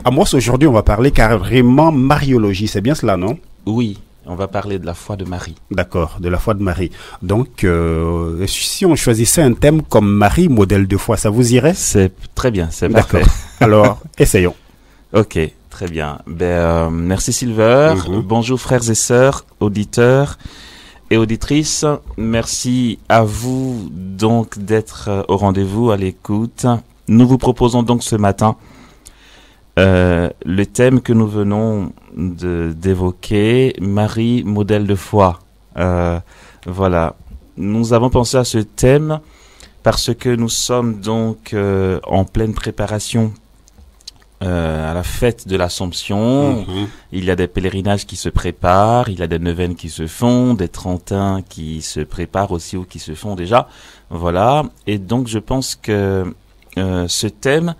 Amos, aujourd'hui, on va parler carrément mariologie. C'est bien cela, non? Oui, on va parler de la foi de Marie. D'accord, de la foi de Marie. Donc, si on choisissait un thème comme Marie, modèle de foi, ça vous irait? C'est très bien, c'est D'accord. parfait. Alors, essayons. Ok, très bien. Merci Silver. Bonjour frères et sœurs, auditeurs et auditrices. Merci à vous donc d'être au rendez-vous, à l'écoute. Nous vous proposons donc ce matin le thème que nous venons d'évoquer, Marie, modèle de foi. Voilà. Nous avons pensé à ce thème parce que nous sommes donc en pleine préparation à la fête de l'Assomption. Il y a des pèlerinages qui se préparent, il y a des neuvaines qui se font, des trentains qui se préparent aussi ou qui se font déjà. Voilà. Et donc je pense que ce thème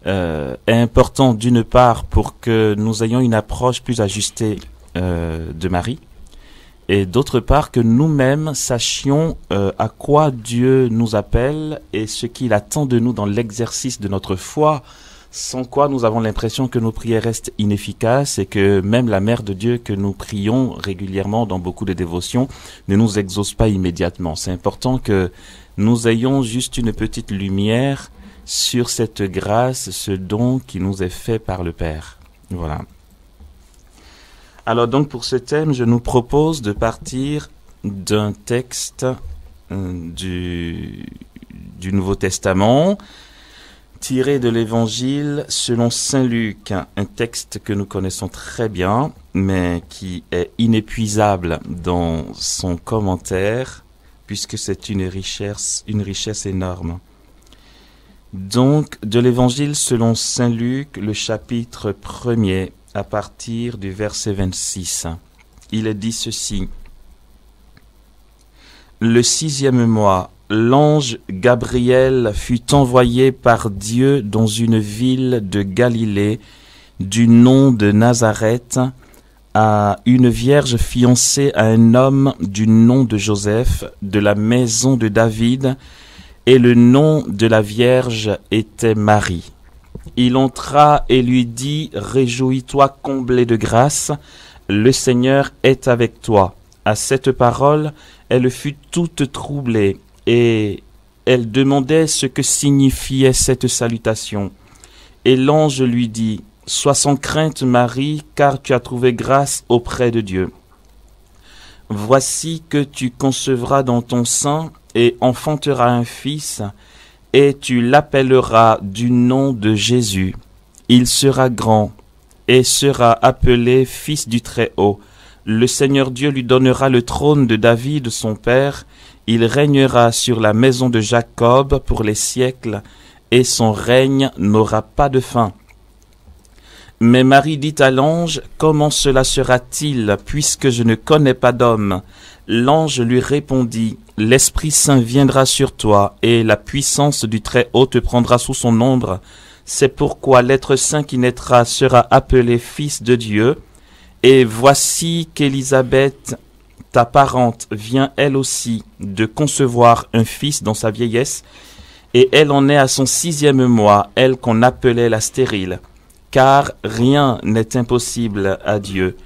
est important d'une part pour que nous ayons une approche plus ajustée de Marie, et d'autre part que nous-mêmes sachions à quoi Dieu nous appelle et ce qu'il attend de nous dans l'exercice de notre foi, sans quoi nous avons l'impression que nos prières restent inefficaces et que même la Mère de Dieu que nous prions régulièrement dans beaucoup de dévotions ne nous exauce pas immédiatement. C'est important que nous ayons juste une petite lumière sur cette grâce, ce don qui nous est fait par le Père. Voilà. Alors donc pour ce thème, je nous propose de partir d'un texte du Nouveau Testament, tiré de l'Évangile selon Saint Luc, un texte que nous connaissons très bien, mais qui est inépuisable dans son commentaire, puisque c'est une richesse énorme. Donc, de l'Évangile selon Saint Luc, le chapitre 1er, à partir du verset 26. Il est dit ceci. Le 6e mois, l'ange Gabriel fut envoyé par Dieu dans une ville de Galilée, du nom de Nazareth, à une vierge fiancée à un homme du nom de Joseph, de la maison de David, et le nom de la Vierge était Marie. Il entra et lui dit, « Réjouis-toi, comblée de grâce, le Seigneur est avec toi. » À cette parole, elle fut toute troublée, et elle demandait ce que signifiait cette salutation. Et l'ange lui dit, « Sois sans crainte, Marie, car tu as trouvé grâce auprès de Dieu. Voici que tu concevras dans ton sein et enfanteras un fils, et tu l'appelleras du nom de Jésus. Il sera grand et sera appelé Fils du Très-Haut. Le Seigneur Dieu lui donnera le trône de David, son père. Il régnera sur la maison de Jacob pour les siècles, et son règne n'aura pas de fin. » Mais Marie dit à l'ange, « Comment cela sera-t-il, puisque je ne connais pas d'homme ?» L'ange lui répondit, « L'Esprit Saint viendra sur toi, et la puissance du Très-Haut te prendra sous son ombre. C'est pourquoi l'être saint qui naîtra sera appelé Fils de Dieu. Et voici qu'Élisabeth, ta parente, vient elle aussi de concevoir un fils dans sa vieillesse, et elle en est à son 6e mois, elle qu'on appelait la stérile. Car rien n'est impossible à Dieu. »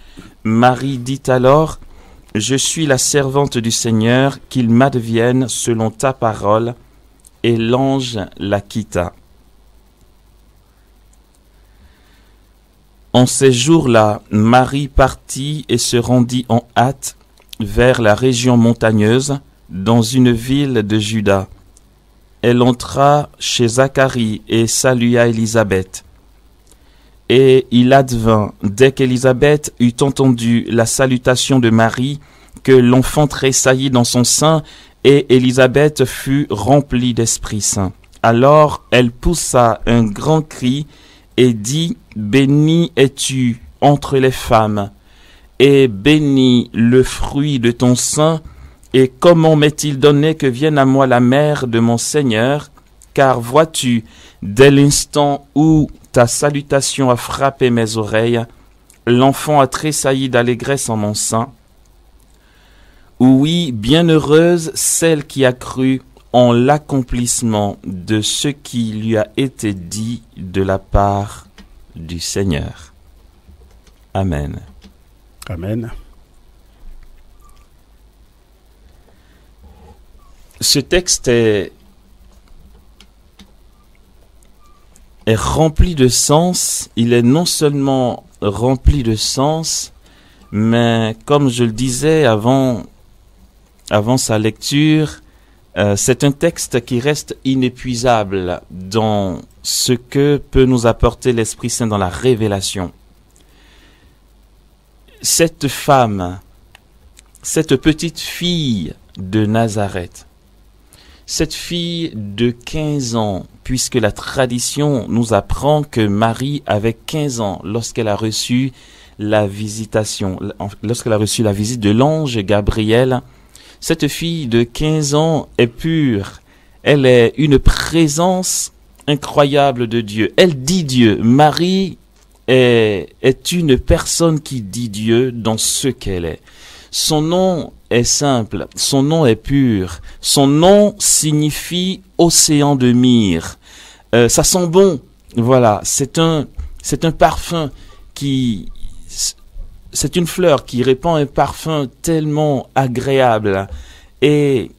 Marie dit alors, « Je suis la servante du Seigneur, qu'il m'advienne selon ta parole. » Et l'ange la quitta. En ces jours-là, Marie partit et se rendit en hâte vers la région montagneuse, dans une ville de Juda. Elle entra chez Zacharie et salua Élisabeth. Et il advint, dès qu'Élisabeth eut entendu la salutation de Marie, que l'enfant tressaillit dans son sein, et Élisabeth fut remplie d'Esprit Saint. Alors elle poussa un grand cri et dit, « Bénie es-tu entre les femmes, et béni le fruit de ton sein, et comment m'est-il donné que vienne à moi la mère de mon Seigneur, car vois-tu, dès l'instant où ta salutation a frappé mes oreilles, l'enfant a tressailli d'allégresse en mon sein. Oui, bienheureuse celle qui a cru en l'accomplissement de ce qui lui a été dit de la part du Seigneur. Amen. Amen. Ce texte est rempli de sens. Il est non seulement rempli de sens, mais comme je le disais avant sa lecture, c'est un texte qui reste inépuisable dans ce que peut nous apporter l'Esprit Saint dans la révélation. Cette femme, cette petite fille de Nazareth, cette fille de 15 ans, puisque la tradition nous apprend que Marie avait 15 ans lorsqu'elle a reçu la visitation, lorsqu'elle a reçu la visite de l'ange Gabriel. Cette fille de 15 ans est pure. Elle est une présence incroyable de Dieu. Elle dit Dieu. Marie est une personne qui dit Dieu dans ce qu'elle est. Son nom est simple, son nom est pur, son nom signifie océan de myrrhe. Ça sent bon, voilà, c'est un parfum c'est une fleur qui répand un parfum tellement agréable. Et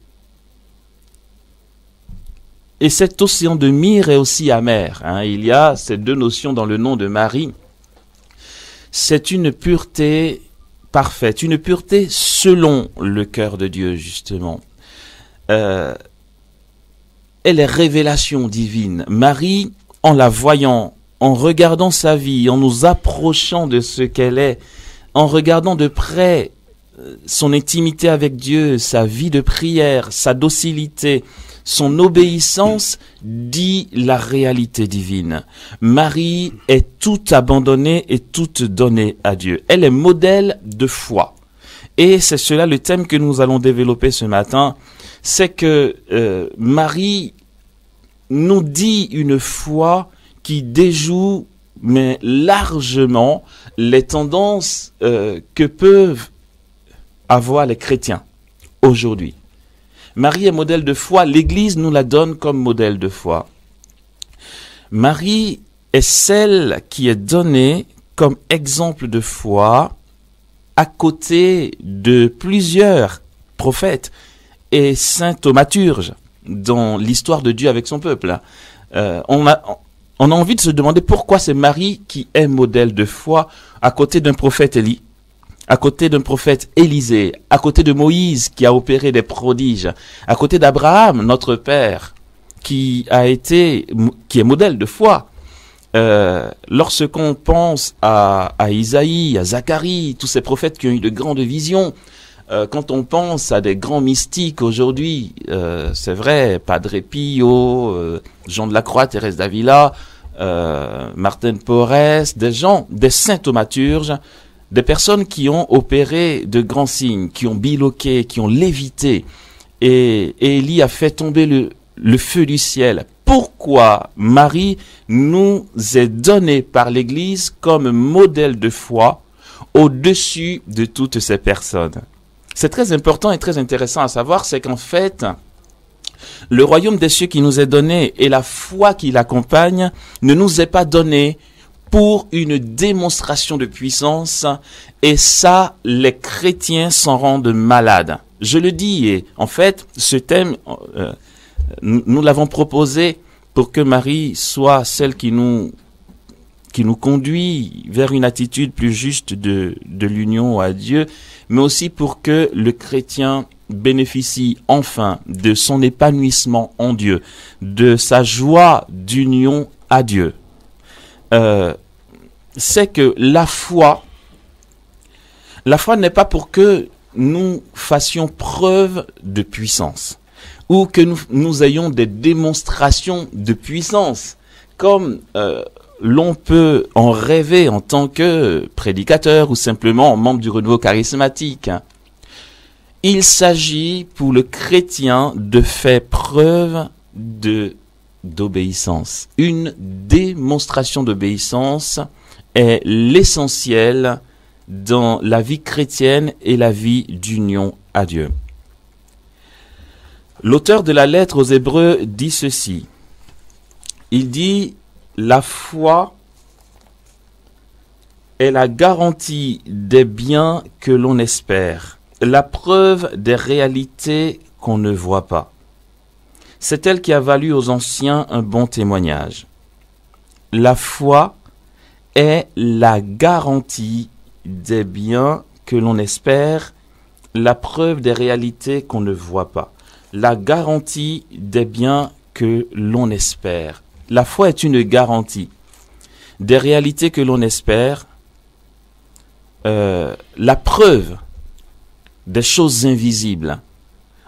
cet océan de myrrhe est aussi amer. Il y a ces deux notions dans le nom de Marie. C'est une pureté parfaite, une pureté selon le cœur de Dieu, justement. Elle est révélation divine. Marie, en la voyant, en regardant sa vie, en nous approchant de ce qu'elle est, en regardant de près son intimité avec Dieu, sa vie de prière, sa docilité, son obéissance, dit la réalité divine. Marie est toute abandonnée et toute donnée à Dieu. Elle est modèle de foi. Et c'est cela le thème que nous allons développer ce matin. C'est que Marie nous dit une foi qui déjoue, mais largement, les tendances que peuvent avoir les chrétiens aujourd'hui. Marie est modèle de foi, l'Église nous la donne comme modèle de foi. Marie est celle qui est donnée comme exemple de foi à côté de plusieurs prophètes et saints thaumaturges dans l'histoire de Dieu avec son peuple. On a envie de se demander pourquoi c'est Marie qui est modèle de foi à côté d'un prophète Élie, à côté d'un prophète Élisée, à côté de Moïse qui a opéré des prodiges, à côté d'Abraham, notre père, qui est modèle de foi. Lorsqu'on pense à Isaïe, à Zacharie, tous ces prophètes qui ont eu de grandes visions, quand on pense à des grands mystiques aujourd'hui, c'est vrai, Padre Pio, Jean de la Croix, Thérèse d'Avila, Martin Porres, des saints thaumaturges, des personnes qui ont opéré de grands signes, qui ont biloqué, qui ont lévité. Et Élie a fait tomber le feu du ciel. Pourquoi Marie nous est donnée par l'Église comme modèle de foi au-dessus de toutes ces personnes? C'est très important et très intéressant à savoir, c'est qu'en fait, le royaume des cieux qui nous est donné et la foi qui l'accompagne ne nous est pas donné pour une démonstration de puissance, et ça, les chrétiens s'en rendent malades. Je le dis, et en fait, ce thème, nous l'avons proposé pour que Marie soit celle qui nous conduit vers une attitude plus juste de l'union à Dieu, mais aussi pour que le chrétien bénéficie enfin de son épanouissement en Dieu, de sa joie d'union à Dieu. C'est que la foi n'est pas pour que nous fassions preuve de puissance ou que nous ayons des démonstrations de puissance comme l'on peut en rêver en tant que prédicateur ou simplement membre du renouveau charismatique. Il s'agit pour le chrétien de faire preuve d'obéissance. Une démonstration d'obéissance est l'essentiel dans la vie chrétienne et la vie d'union à Dieu. L'auteur de la lettre aux Hébreux dit ceci. Il dit: la foi est la garantie des biens que l'on espère, la preuve des réalités qu'on ne voit pas. C'est elle qui a valu aux anciens un bon témoignage. La foi est la garantie des biens que l'on espère, la preuve des réalités qu'on ne voit pas. La garantie des biens que l'on espère. La foi est une garantie des réalités que l'on espère, la preuve des choses invisibles.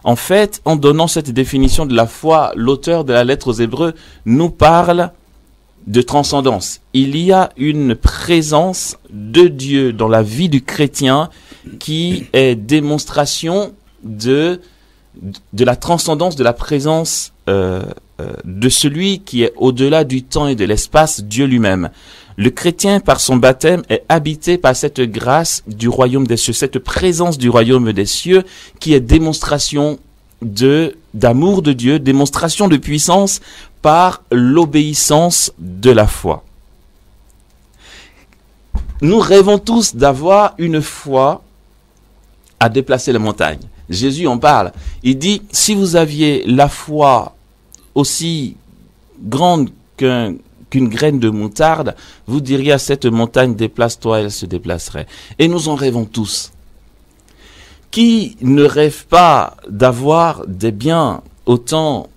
En fait, en donnant cette définition de la foi, l'auteur de la lettre aux Hébreux nous parle de transcendance. Il y a une présence de Dieu dans la vie du chrétien qui est démonstration de la transcendance, de la présence de celui qui est au-delà du temps et de l'espace, Dieu lui-même. Le chrétien, par son baptême, est habité par cette grâce du royaume des cieux, cette présence du royaume des cieux qui est démonstration d'amour de Dieu, démonstration de puissance par l'obéissance de la foi. Nous rêvons tous d'avoir une foi à déplacer les montagnes. Jésus en parle. Il dit, si vous aviez la foi aussi grande qu'une graine de moutarde, vous diriez à cette montagne, déplace-toi, elle se déplacerait. Et nous en rêvons tous. Qui ne rêve pas d'avoir des biens autant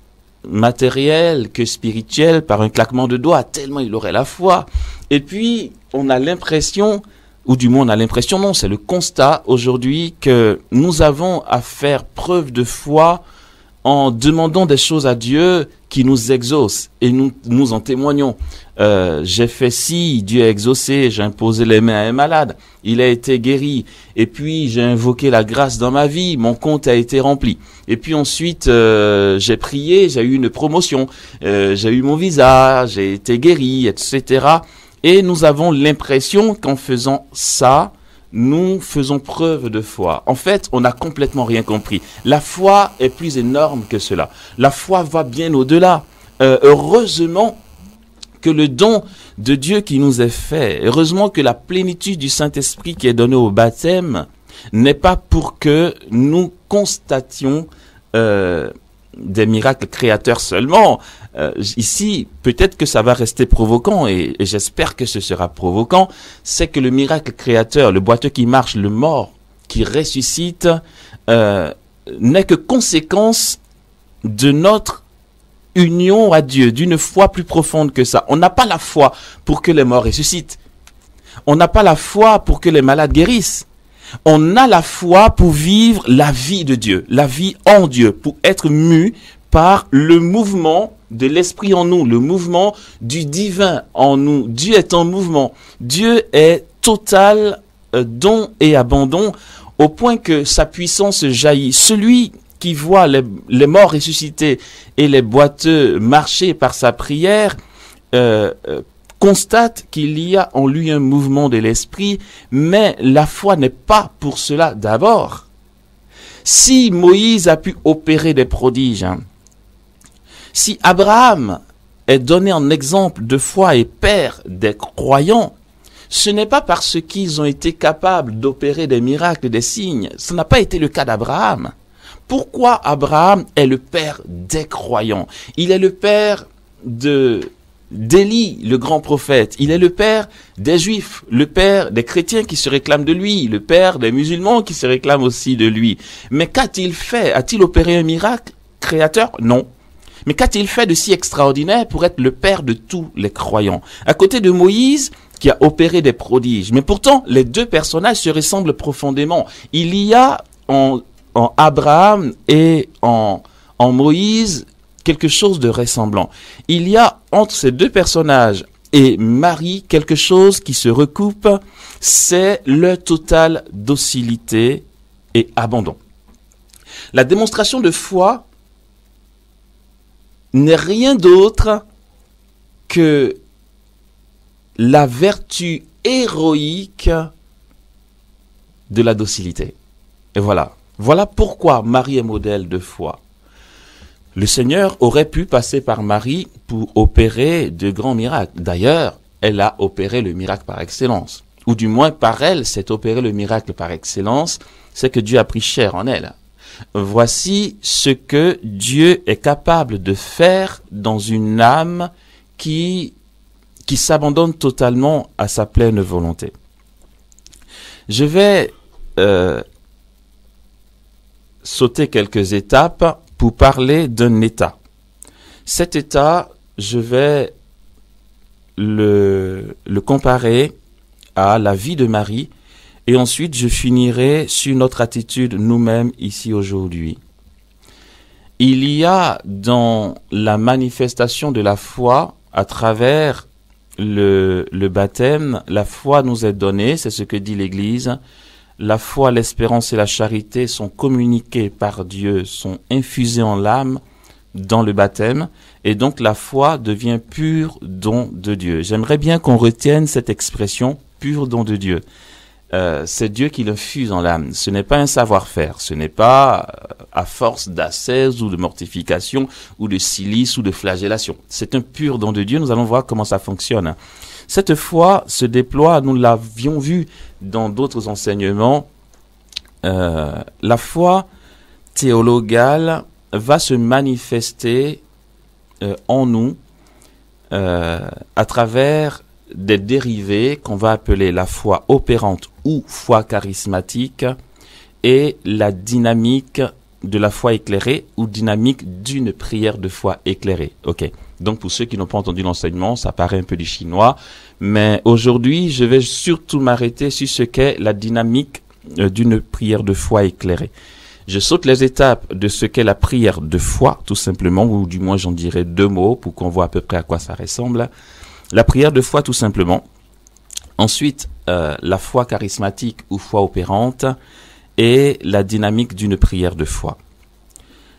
matériels que spirituels par un claquement de doigts, tellement il aurait la foi. Et puis, on a l'impression, ou du moins on a l'impression, non, c'est le constat aujourd'hui que nous avons à faire preuve de foi en demandant des choses à Dieu qui nous exauce, et nous en témoignons. J'ai fait ci, Dieu a exaucé, j'ai imposé les mains à un malade, il a été guéri, et puis j'ai invoqué la grâce dans ma vie, mon compte a été rempli. Et puis ensuite, j'ai prié, j'ai eu une promotion, j'ai eu mon visa, j'ai été guéri, etc. Et nous avons l'impression qu'en faisant ça, nous faisons preuve de foi. En fait, on n'a complètement rien compris. La foi est plus énorme que cela. La foi va bien au-delà. Heureusement que le don de Dieu qui nous est fait, heureusement que la plénitude du Saint-Esprit qui est donnée au baptême n'est pas pour que nous constations des miracles créateurs seulement. Ici, peut-être que ça va rester provoquant, et j'espère que ce sera provoquant, c'est que le miracle créateur, le boiteux qui marche, le mort qui ressuscite, n'est que conséquence de notre union à Dieu, d'une foi plus profonde que ça. On n'a pas la foi pour que les morts ressuscitent. On n'a pas la foi pour que les malades guérissent. On a la foi pour vivre la vie de Dieu, la vie en Dieu, pour être mu par le mouvement de l'esprit en nous, le mouvement du divin en nous. Dieu est en mouvement. Dieu est total don et abandon au point que sa puissance jaillit. Celui qui voit les morts ressuscités et les boiteux marcher par sa prière constate qu'il y a en lui un mouvement de l'esprit, mais la foi n'est pas pour cela d'abord. Si Moïse a pu opérer des prodiges, si Abraham est donné en exemple de foi et père des croyants, ce n'est pas parce qu'ils ont été capables d'opérer des miracles, des signes. Ce n'a pas été le cas d'Abraham. Pourquoi Abraham est le père des croyants? Il est le père d'Élie, le grand prophète. Il est le père des Juifs, le père des chrétiens qui se réclament de lui, le père des musulmans qui se réclament aussi de lui. Mais qu'a-t-il fait? A-t-il opéré un miracle créateur? Non. Mais qu'a-t-il fait de si extraordinaire pour être le père de tous les croyants? À côté de Moïse, qui a opéré des prodiges. Mais pourtant, les deux personnages se ressemblent profondément. Il y a en Abraham et en Moïse quelque chose de ressemblant. Il y a entre ces deux personnages et Marie quelque chose qui se recoupe, c'est leur totale docilité et abandon. La démonstration de foi n'est rien d'autre que la vertu héroïque de la docilité. Et voilà. Voilà pourquoi Marie est modèle de foi. Le Seigneur aurait pu passer par Marie pour opérer de grands miracles. D'ailleurs, elle a opéré le miracle par excellence. ou du moins par elle s'est opéré le miracle par excellence, c'est que Dieu a pris chair en elle. Voici ce que Dieu est capable de faire dans une âme qui s'abandonne totalement à sa pleine volonté. Je vais sauter quelques étapes pour parler d'un état. Cet état, je vais le comparer à la vie de Marie, et ensuite je finirai sur notre attitude nous-mêmes ici aujourd'hui. Il y a dans la manifestation de la foi à travers le baptême, la foi nous est donnée, c'est ce que dit l'Église. La foi, l'espérance et la charité sont communiquées par Dieu, sont infusées en l'âme dans le baptême, et donc la foi devient pur don de Dieu. J'aimerais bien qu'on retienne cette expression, pur don de Dieu. C'est Dieu qui l'infuse en l'âme. Ce n'est pas un savoir-faire, ce n'est pas à force d'ascèse ou de mortification ou de silice ou de flagellation. C'est un pur don de Dieu. Nous allons voir comment ça fonctionne. Cette foi se déploie, nous l'avions vu dans d'autres enseignements, la foi théologale va se manifester en nous à travers des dérivés qu'on va appeler la foi opérante ou foi charismatique et la dynamique de la foi éclairée ou dynamique d'une prière de foi éclairée. Ok. Donc pour ceux qui n'ont pas entendu l'enseignement, ça paraît un peu du chinois, mais aujourd'hui je vais surtout m'arrêter sur ce qu'est la dynamique d'une prière de foi éclairée. Je saute les étapes de ce qu'est la prière de foi, tout simplement, ou du moins j'en dirai 2 mots pour qu'on voit à peu près à quoi ça ressemble. La prière de foi, tout simplement. Ensuite, la foi charismatique ou foi opérante et la dynamique d'une prière de foi.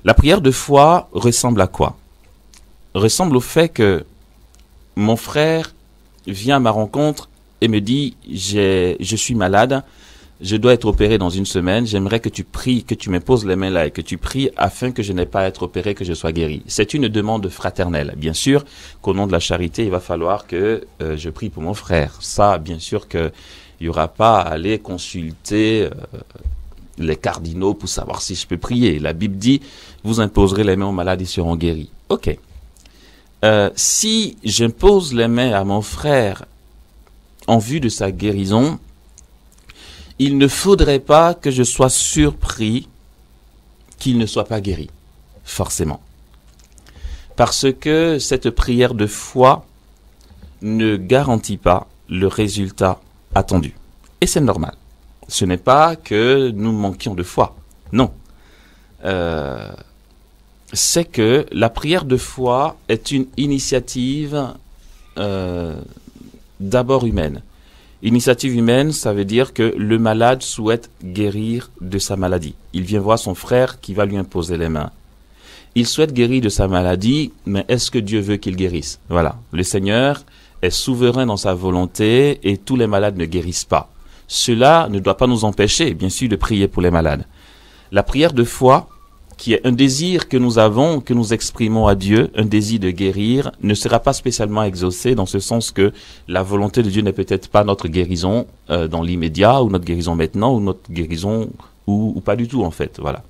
La prière de foi ressemble à quoi? Ressemble au fait que mon frère vient à ma rencontre et me dit « je suis malade, je dois être opéré dans 1 semaine, j'aimerais que tu pries, que tu me poses les mains là et que tu pries afin que je n'ai pas à être opéré, que je sois guéri. » C'est une demande fraternelle. Bien sûr qu'au nom de la charité, il va falloir que je prie pour mon frère. Ça, bien sûr qu'il n'y aura pas à aller consulter les cardinaux pour savoir si je peux prier. La Bible dit « Vous imposerez les mains aux malades, ils seront guéris. » Ok. Si j'impose les mains à mon frère en vue de sa guérison, il ne faudrait pas que je sois surpris qu'il ne soit pas guéri, forcément. Parce que cette prière de foi ne garantit pas le résultat attendu. Et c'est normal. Ce n'est pas que nous manquions de foi. Non. C'est que la prière de foi est une initiative d'abord humaine. Initiative humaine, ça veut dire que le malade souhaite guérir de sa maladie. Il vient voir son frère qui va lui imposer les mains. Il souhaite guérir de sa maladie, mais est-ce que Dieu veut qu'il guérisse? Voilà. Le Seigneur est souverain dans sa volonté et tous les malades ne guérissent pas. Cela ne doit pas nous empêcher, bien sûr, de prier pour les malades. La prière de foi, qui est un désir que nous avons, que nous exprimons à Dieu, un désir de guérir, ne sera pas spécialement exaucé dans ce sens que la volonté de Dieu n'est peut-être pas notre guérison dans l'immédiat, ou notre guérison maintenant, ou notre guérison, ou pas du tout en fait. Voilà.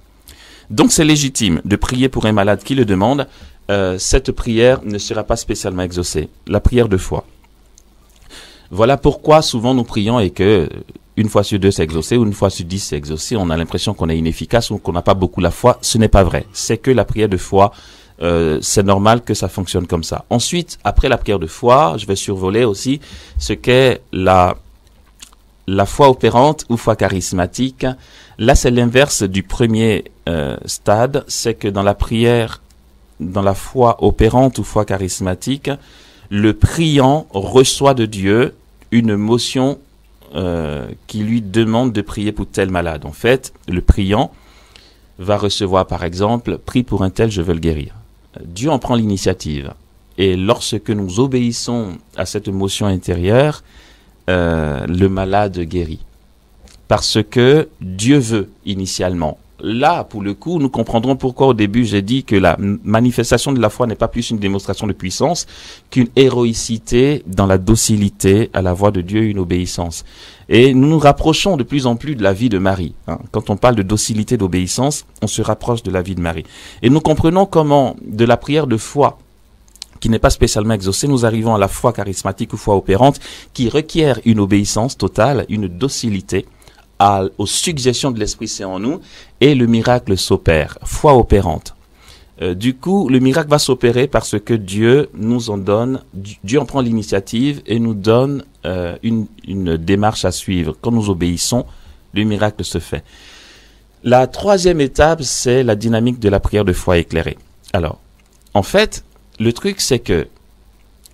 Donc c'est légitime de prier pour un malade qui le demande. Cette prière ne sera pas spécialement exaucée. La prière de foi. Voilà pourquoi souvent nous prions et que 1 fois sur 2 c'est exaucé, ou 1 fois sur 10 c'est exaucé, on a l'impression qu'on est inefficace ou qu'on n'a pas beaucoup la foi. Ce n'est pas vrai. C'est que la prière de foi, c'est normal que ça fonctionne comme ça. Ensuite, après la prière de foi, je vais survoler aussi ce qu'est la foi opérante ou foi charismatique. Là, c'est l'inverse du premier stade. C'est que dans la prière, dans la foi opérante ou foi charismatique, le priant reçoit de Dieu une motion qui lui demande de prier pour tel malade. En fait, le priant va recevoir, par exemple, prie pour un tel, je veux le guérir. Dieu en prend l'initiative. Et lorsque nous obéissons à cette motion intérieure, le malade guérit. Parce que Dieu veut initialement là, pour le coup, nous comprendrons pourquoi au début j'ai dit que la manifestation de la foi n'est pas plus une démonstration de puissance qu'une héroïcité dans la docilité à la voix de Dieu, une obéissance. Et nous nous rapprochons de plus en plus de la vie de Marie. Quand on parle de docilité, d'obéissance, on se rapproche de la vie de Marie. Et nous comprenons comment, de la prière de foi, qui n'est pas spécialement exaucée, nous arrivons à la foi charismatique ou foi opérante, qui requiert une obéissance totale, une docilité aux suggestions de l'Esprit Saint en nous, et le miracle s'opère. Foi opérante. Du coup, le miracle va s'opérer parce que Dieu nous en donne, Dieu en prend l'initiative et nous donne une démarche à suivre. Quand nous obéissons, le miracle se fait. La troisième étape, c'est la dynamique de la prière de foi éclairée. Alors, en fait, le truc, c'est que,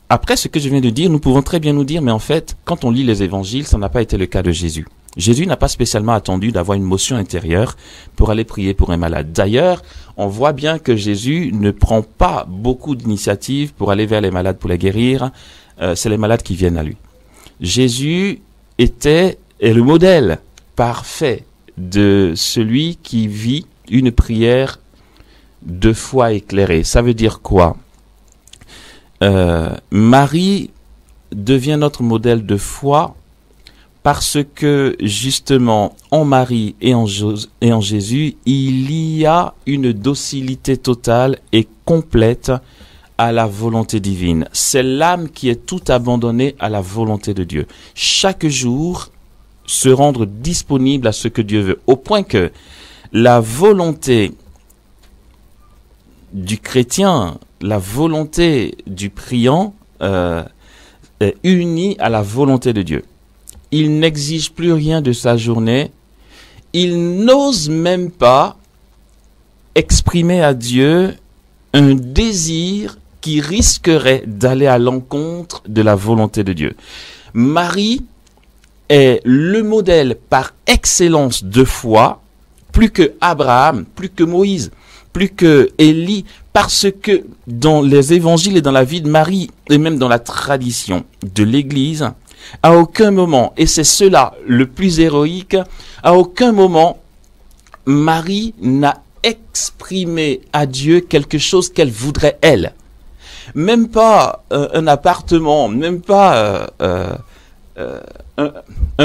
après ce que je viens de dire, nous pouvons très bien nous dire, mais en fait, quand on lit les évangiles, ça n'a pas été le cas de Jésus. Jésus n'a pas spécialement attendu d'avoir une motion intérieure pour aller prier pour un malade. D'ailleurs, on voit bien que Jésus ne prend pas beaucoup d'initiatives pour aller vers les malades pour les guérir. C'est les malades qui viennent à lui. Jésus est le modèle parfait de celui qui vit une prière de foi éclairée. Ça veut dire quoi? Marie devient notre modèle de foi parce que justement en Marie et en Jésus, il y a une docilité totale et complète à la volonté divine. C'est l'âme qui est tout abandonnée à la volonté de Dieu. Chaque jour, se rendre disponible à ce que Dieu veut, au point que la volonté du chrétien, la volonté du priant est unie à la volonté de Dieu. Il n'exige plus rien de sa journée. Il n'ose même pas exprimer à Dieu un désir qui risquerait d'aller à l'encontre de la volonté de Dieu. Marie est le modèle par excellence de foi, plus que Abraham, plus que Moïse, plus que Élie, parce que dans les évangiles et dans la vie de Marie, et même dans la tradition de l'Église, à aucun moment, et c'est cela le plus héroïque, à aucun moment, Marie n'a exprimé à Dieu quelque chose qu'elle voudrait elle. Même pas un appartement, même pas un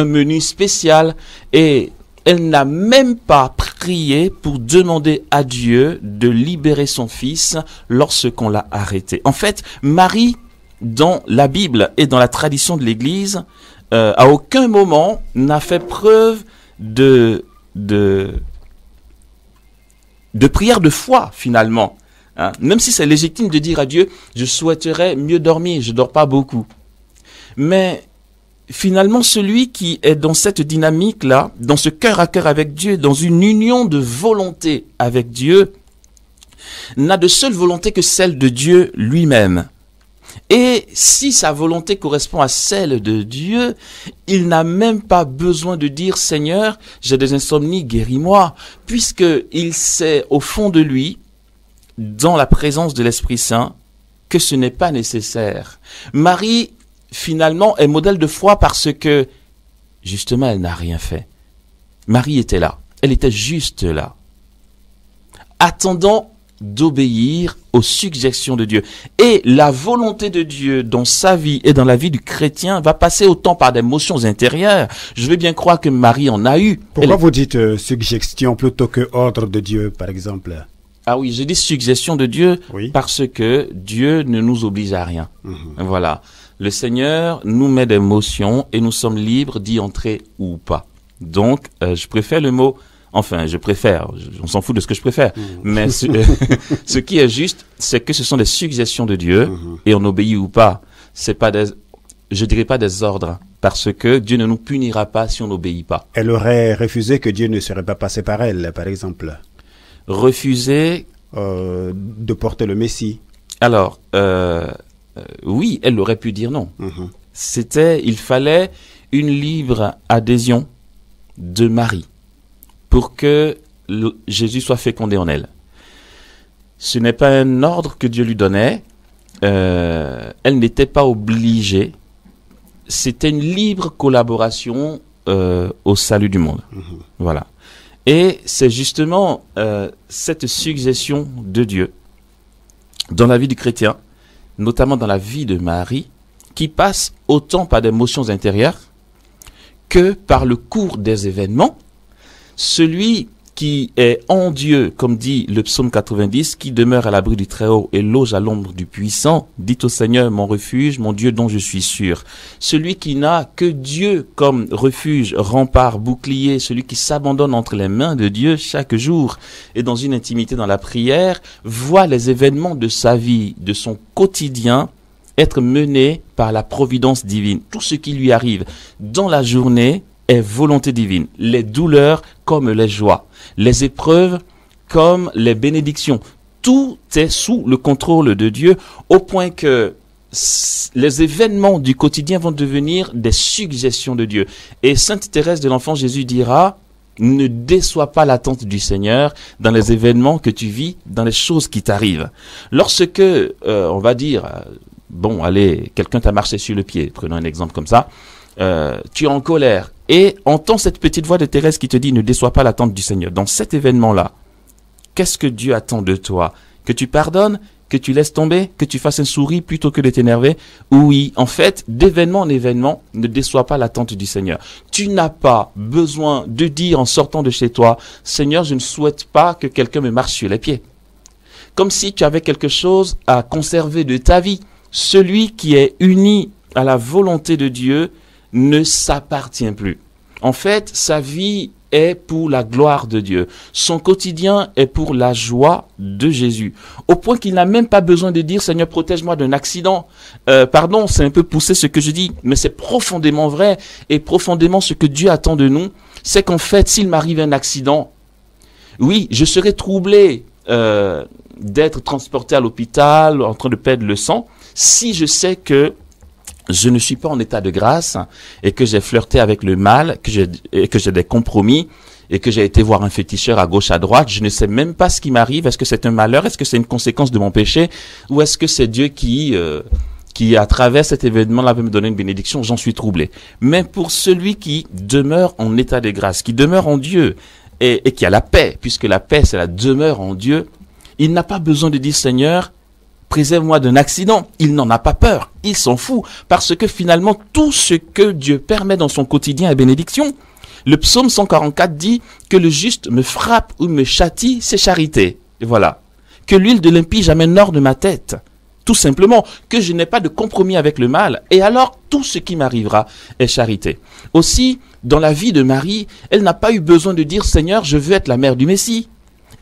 menu spécial, et elle n'a même pas prié pour demander à Dieu de libérer son fils lorsqu'on l'a arrêté. En fait, Marie, dans la Bible et dans la tradition de l'Église, à aucun moment n'a fait preuve de prière de foi, finalement. Hein? Même si c'est légitime de dire à Dieu, je souhaiterais mieux dormir, je dors pas beaucoup. Mais finalement, celui qui est dans cette dynamique-là, dans ce cœur à cœur avec Dieu, dans une union de volonté avec Dieu, n'a de seule volonté que celle de Dieu lui-même. Et si sa volonté correspond à celle de Dieu, il n'a même pas besoin de dire « Seigneur, j'ai des insomnies, guéris-moi », puisqu'il sait au fond de lui, dans la présence de l'Esprit Saint, que ce n'est pas nécessaire. Marie, finalement, est modèle de foi parce que, justement, elle n'a rien fait. Marie était là. Elle était juste là. Attendant d'obéir aux suggestions de Dieu. Et la volonté de Dieu dans sa vie et dans la vie du chrétien va passer autant par des émotions intérieures. Je veux bien croire que Marie en a eu. Pourquoi vous dites suggestion plutôt que ordre de Dieu, par exemple? Ah oui, je dis suggestion de Dieu parce que Dieu ne nous oblige à rien. Voilà. Le Seigneur nous met des motions et nous sommes libres d'y entrer ou pas. Donc, je préfère le mot... Enfin, je préfère, on s'en fout de ce que je préfère, mais ce qui est juste, c'est que ce sont des suggestions de Dieu et on obéit ou pas. C'est pas je dirais pas des ordres, parce que Dieu ne nous punira pas si on n'obéit pas. Elle aurait refusé que Dieu ne serait pas passé par elle, par exemple. Refuser de porter le Messie. Alors, oui, elle aurait pu dire non. Il fallait une libre adhésion de Marie pour que Jésus soit fécondé en elle. Ce n'est pas un ordre que Dieu lui donnait. Elle n'était pas obligée. C'était une libre collaboration au salut du monde. Voilà. Et c'est justement cette suggestion de Dieu dans la vie du chrétien, notamment dans la vie de Marie, qui passe autant par des motions intérieures que par le cours des événements. Celui qui est en Dieu, comme dit le psaume 90, qui demeure à l'abri du Très-Haut et loge à l'ombre du Puissant, dit au Seigneur, mon refuge, mon Dieu dont je suis sûr. Celui qui n'a que Dieu comme refuge, rempart, bouclier, celui qui s'abandonne entre les mains de Dieu chaque jour et dans une intimité dans la prière, voit les événements de sa vie, de son quotidien, être mené par la providence divine. Tout ce qui lui arrive dans la journée est volonté divine. Les douleurs comme les joies, les épreuves comme les bénédictions. Tout est sous le contrôle de Dieu au point que les événements du quotidien vont devenir des suggestions de Dieu. Et Sainte Thérèse de l'Enfant Jésus dira: ne déçois pas l'attente du Seigneur dans les événements que tu vis, dans les choses qui t'arrivent. Lorsque, on va dire, bon, allez, quelqu'un t'a marché sur le pied, prenons un exemple comme ça, tu es en colère et entends cette petite voix de Thérèse qui te dit: ne déçois pas l'attente du Seigneur. Dans cet événement-là, qu'est-ce que Dieu attend de toi? Que tu pardonnes? Que tu laisses tomber? Que tu fasses un sourire plutôt que de t'énerver? Oui, en fait, d'événement en événement, ne déçois pas l'attente du Seigneur. Tu n'as pas besoin de dire en sortant de chez toi: Seigneur, je ne souhaite pas que quelqu'un me marche sur les pieds. Comme si tu avais quelque chose à conserver de ta vie. Celui qui est uni à la volonté de Dieu ne s'appartient plus. En fait, sa vie est pour la gloire de Dieu. Son quotidien est pour la joie de Jésus. Au point qu'il n'a même pas besoin de dire: Seigneur, protège-moi d'un accident. Pardon, c'est un peu poussé ce que je dis, mais c'est profondément vrai. Et profondément ce que Dieu attend de nous, c'est qu'en fait, s'il m'arrive un accident, oui, je serai troublé d'être transporté à l'hôpital en train de perdre le sang, si je sais que je ne suis pas en état de grâce et que j'ai flirté avec le mal, que j'ai des compromis et que j'ai été voir un féticheur à gauche, à droite, je ne sais même pas ce qui m'arrive. Est-ce que c'est un malheur? Est-ce que c'est une conséquence de mon péché? Ou est-ce que c'est Dieu qui à travers cet événement-là, veut me donner une bénédiction? J'en suis troublé. Mais pour celui qui demeure en état de grâce, qui demeure en Dieu et qui a la paix, puisque la paix, c'est la demeure en Dieu, il n'a pas besoin de dire: Seigneur, préserve-moi d'un accident. Il n'en a pas peur. Il s'en fout. Parce que finalement, tout ce que Dieu permet dans son quotidien est bénédiction. Le psaume 144 dit que le juste me frappe ou me châtie, c'est charité. Et voilà. Que l'huile de l'impie jamais n'orde ma tête. Tout simplement, que je n'ai pas de compromis avec le mal. Et alors, tout ce qui m'arrivera est charité. Aussi, dans la vie de Marie, elle n'a pas eu besoin de dire: Seigneur, je veux être la mère du Messie.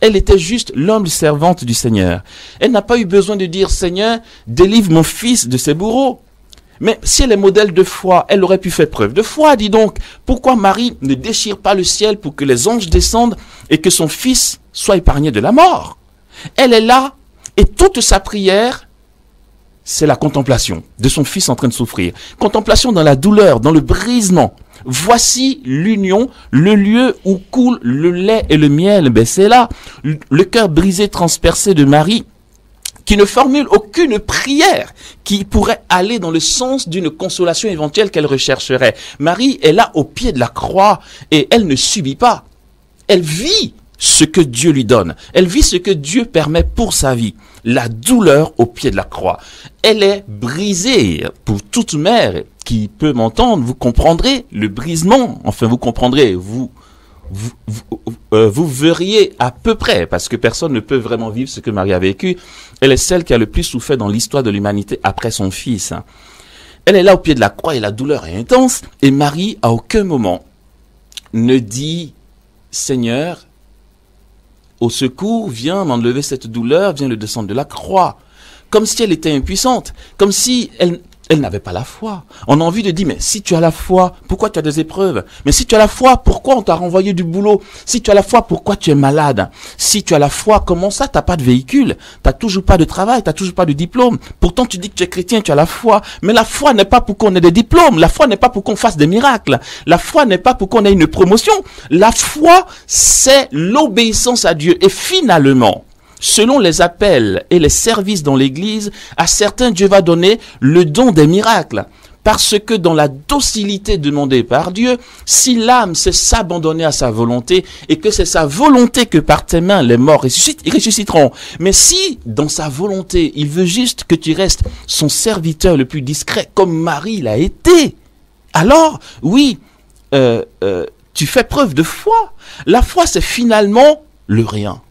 Elle était juste l'humble servante du Seigneur. Elle n'a pas eu besoin de dire: Seigneur, délivre mon fils de ses bourreaux. Mais si elle est modèle de foi, elle aurait pu faire preuve de foi. Dis donc, pourquoi Marie ne déchire pas le ciel pour que les anges descendent et que son fils soit épargné de la mort? Elle est là et toute sa prière, c'est la contemplation de son fils en train de souffrir. Contemplation dans la douleur, dans le brisement. Voici l'union, le lieu où coule le lait et le miel. Ben c'est là, le cœur brisé, transpercé de Marie, qui ne formule aucune prière qui pourrait aller dans le sens d'une consolation éventuelle qu'elle rechercherait. Marie est là au pied de la croix et elle ne subit pas. Elle vit ce que Dieu lui donne. Elle vit ce que Dieu permet pour sa vie. La douleur au pied de la croix. Elle est brisée. Pour toute mère qui peut m'entendre, vous comprendrez le brisement. Enfin, vous comprendrez, vous verriez à peu près, parce que personne ne peut vraiment vivre ce que Marie a vécu. Elle est celle qui a le plus souffert dans l'histoire de l'humanité après son fils. Elle est là au pied de la croix et la douleur est intense. Et Marie, à aucun moment, ne dit: Seigneur, au secours, viens m'enlever cette douleur, viens le descendre de la croix. Comme si elle était impuissante, comme si elle n'avait pas la foi. On a envie de dire: mais si tu as la foi, pourquoi tu as des épreuves? Mais si tu as la foi, pourquoi on t'a renvoyé du boulot? Si tu as la foi, pourquoi tu es malade? Si tu as la foi, comment ça, t'as pas de véhicule? T'as toujours pas de travail, t'as toujours pas de diplôme. Pourtant, tu dis que tu es chrétien, tu as la foi. Mais la foi n'est pas pour qu'on ait des diplômes. La foi n'est pas pour qu'on fasse des miracles. La foi n'est pas pour qu'on ait une promotion. La foi, c'est l'obéissance à Dieu. Et finalement, selon les appels et les services dans l'église, à certains, Dieu va donner le don des miracles. Parce que dans la docilité demandée par Dieu, si l'âme sait s'abandonner à sa volonté et que c'est sa volonté que par tes mains les morts ressusciteront. Mais si dans sa volonté, il veut juste que tu restes son serviteur le plus discret comme Marie l'a été, alors oui, tu fais preuve de foi. La foi, c'est finalement le rien.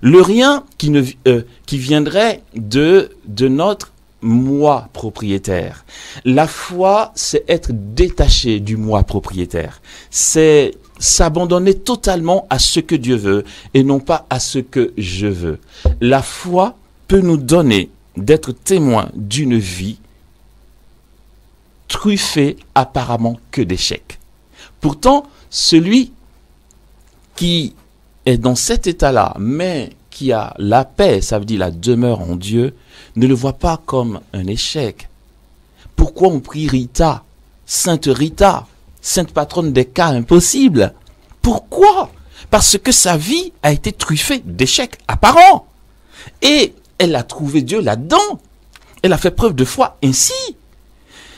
Le rien qui viendrait de notre moi propriétaire. La foi, c'est être détaché du moi propriétaire. C'est s'abandonner totalement à ce que Dieu veut et non pas à ce que je veux. La foi peut nous donner d'être témoins d'une vie truffée apparemment que d'échecs. Pourtant, celui qui est dans cet état-là, mais qui a la paix, ça veut dire la demeure en Dieu, ne le voit pas comme un échec. Pourquoi on prie Rita, Sainte patronne des cas impossibles? Pourquoi? Parce que sa vie a été truffée d'échecs apparents. Et elle a trouvé Dieu là-dedans. Elle a fait preuve de foi ainsi.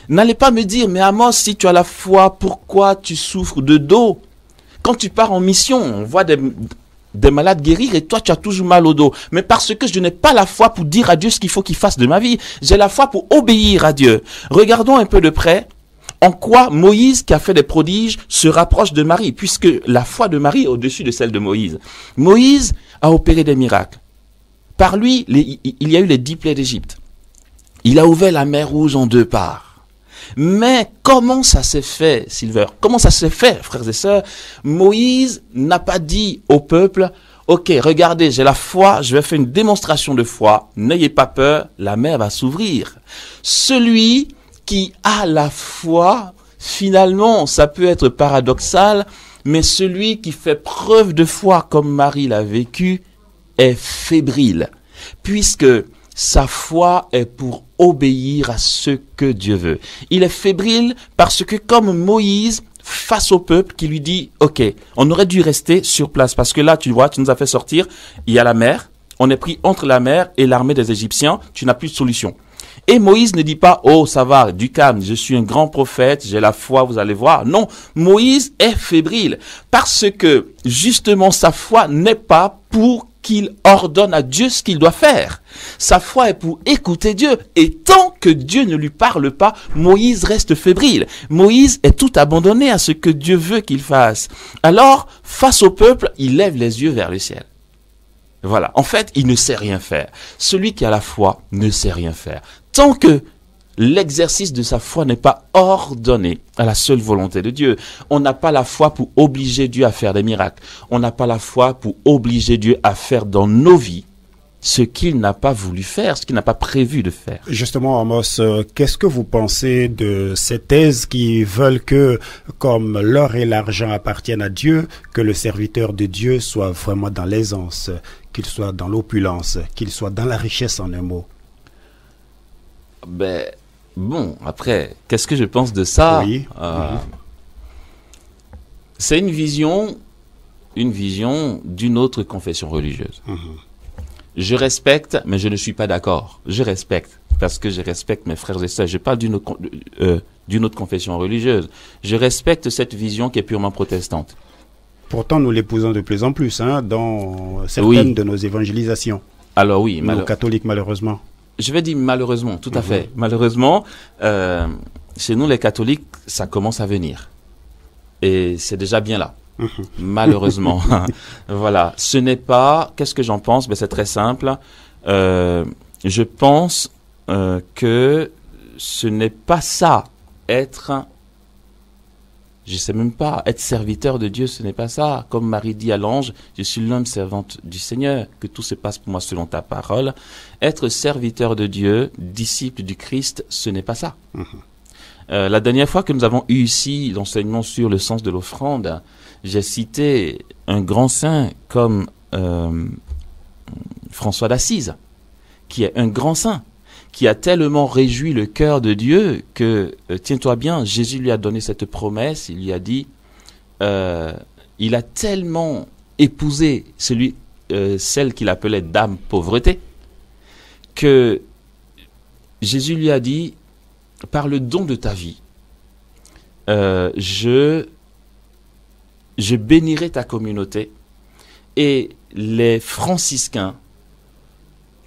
N'allez pas me dire, mais Amos, si tu as la foi, pourquoi tu souffres de dos? Quand tu pars en mission, on voit des malades guérir et toi tu as toujours mal au dos. Mais parce que je n'ai pas la foi pour dire à Dieu ce qu'il faut qu'il fasse de ma vie. J'ai la foi pour obéir à Dieu. Regardons un peu de près en quoi Moïse, qui a fait des prodiges, se rapproche de Marie, puisque la foi de Marie est au-dessus de celle de Moïse. Moïse a opéré des miracles. Par lui, il y a eu les 10 plaies d'Égypte. Il a ouvert la mer Rouge en 2 parts. Mais comment ça s'est fait, Silver? Comment ça s'est fait, frères et sœurs? Moïse n'a pas dit au peuple, ok, regardez, j'ai la foi, je vais faire une démonstration de foi, n'ayez pas peur, la mer va s'ouvrir. Celui qui a la foi, finalement, ça peut être paradoxal, mais celui qui fait preuve de foi comme Marie l'a vécu est fébrile, puisque sa foi est pour obéir à ce que Dieu veut. Il est fébrile parce que comme Moïse, face au peuple qui lui dit, ok, on aurait dû rester sur place parce que là, tu vois, tu nous as fait sortir, il y a la mer, on est pris entre la mer et l'armée des Égyptiens, tu n'as plus de solution. Et Moïse ne dit pas, oh, ça va, du calme, je suis un grand prophète, j'ai la foi, vous allez voir. Non, Moïse est fébrile parce que justement sa foi n'est pas pour qu'il ordonne à Dieu ce qu'il doit faire. Sa foi est pour écouter Dieu. Et tant que Dieu ne lui parle pas, Moïse reste fébrile. Moïse est tout abandonné à ce que Dieu veut qu'il fasse. Alors, face au peuple, il lève les yeux vers le ciel. Voilà. En fait, il ne sait rien faire. Celui qui a la foi ne sait rien faire. Tant que l'exercice de sa foi n'est pas ordonné à la seule volonté de Dieu. On n'a pas la foi pour obliger Dieu à faire des miracles. On n'a pas la foi pour obliger Dieu à faire dans nos vies ce qu'il n'a pas voulu faire, ce qu'il n'a pas prévu de faire. Justement, Amos, qu'est-ce que vous pensez de ces thèses qui veulent que, comme l'or et l'argent appartiennent à Dieu, que le serviteur de Dieu soit vraiment dans l'aisance, qu'il soit dans l'opulence, qu'il soit dans la richesse en un mot? Ben, bon, après, qu'est-ce que je pense de ça? Oui. C'est une vision d'une autre confession religieuse. Je respecte, mais je ne suis pas d'accord. Je respecte, parce que je respecte mes frères et sœurs. Je parle d'une autre confession religieuse. Je respecte cette vision qui est purement protestante. Pourtant, nous l'épousons de plus en plus dans certaines de nos évangélisations. Alors oui, nos catholiques, malheureusement. Je vais dire malheureusement, tout à fait. Malheureusement, chez nous les catholiques, ça commence à venir. Et c'est déjà bien là. Malheureusement. Voilà. Ce n'est pas... Qu'est-ce que j'en pense? Ben, c'est très simple. Je pense que ce n'est pas ça, être... Je sais même pas, être serviteur de Dieu, ce n'est pas ça. Comme Marie dit à l'ange, je suis l'homme servante du Seigneur, que tout se passe pour moi selon ta parole. Être serviteur de Dieu, disciple du Christ, ce n'est pas ça. La dernière fois que nous avons eu ici l'enseignement sur le sens de l'offrande, j'ai cité un grand saint comme François d'Assise, qui est un grand saint, qui a tellement réjoui le cœur de Dieu que, tiens-toi bien, Jésus lui a donné cette promesse, il lui a dit, il a tellement épousé celle qu'il appelait dame pauvreté, que Jésus lui a dit, par le don de ta vie, je bénirai ta communauté et les franciscains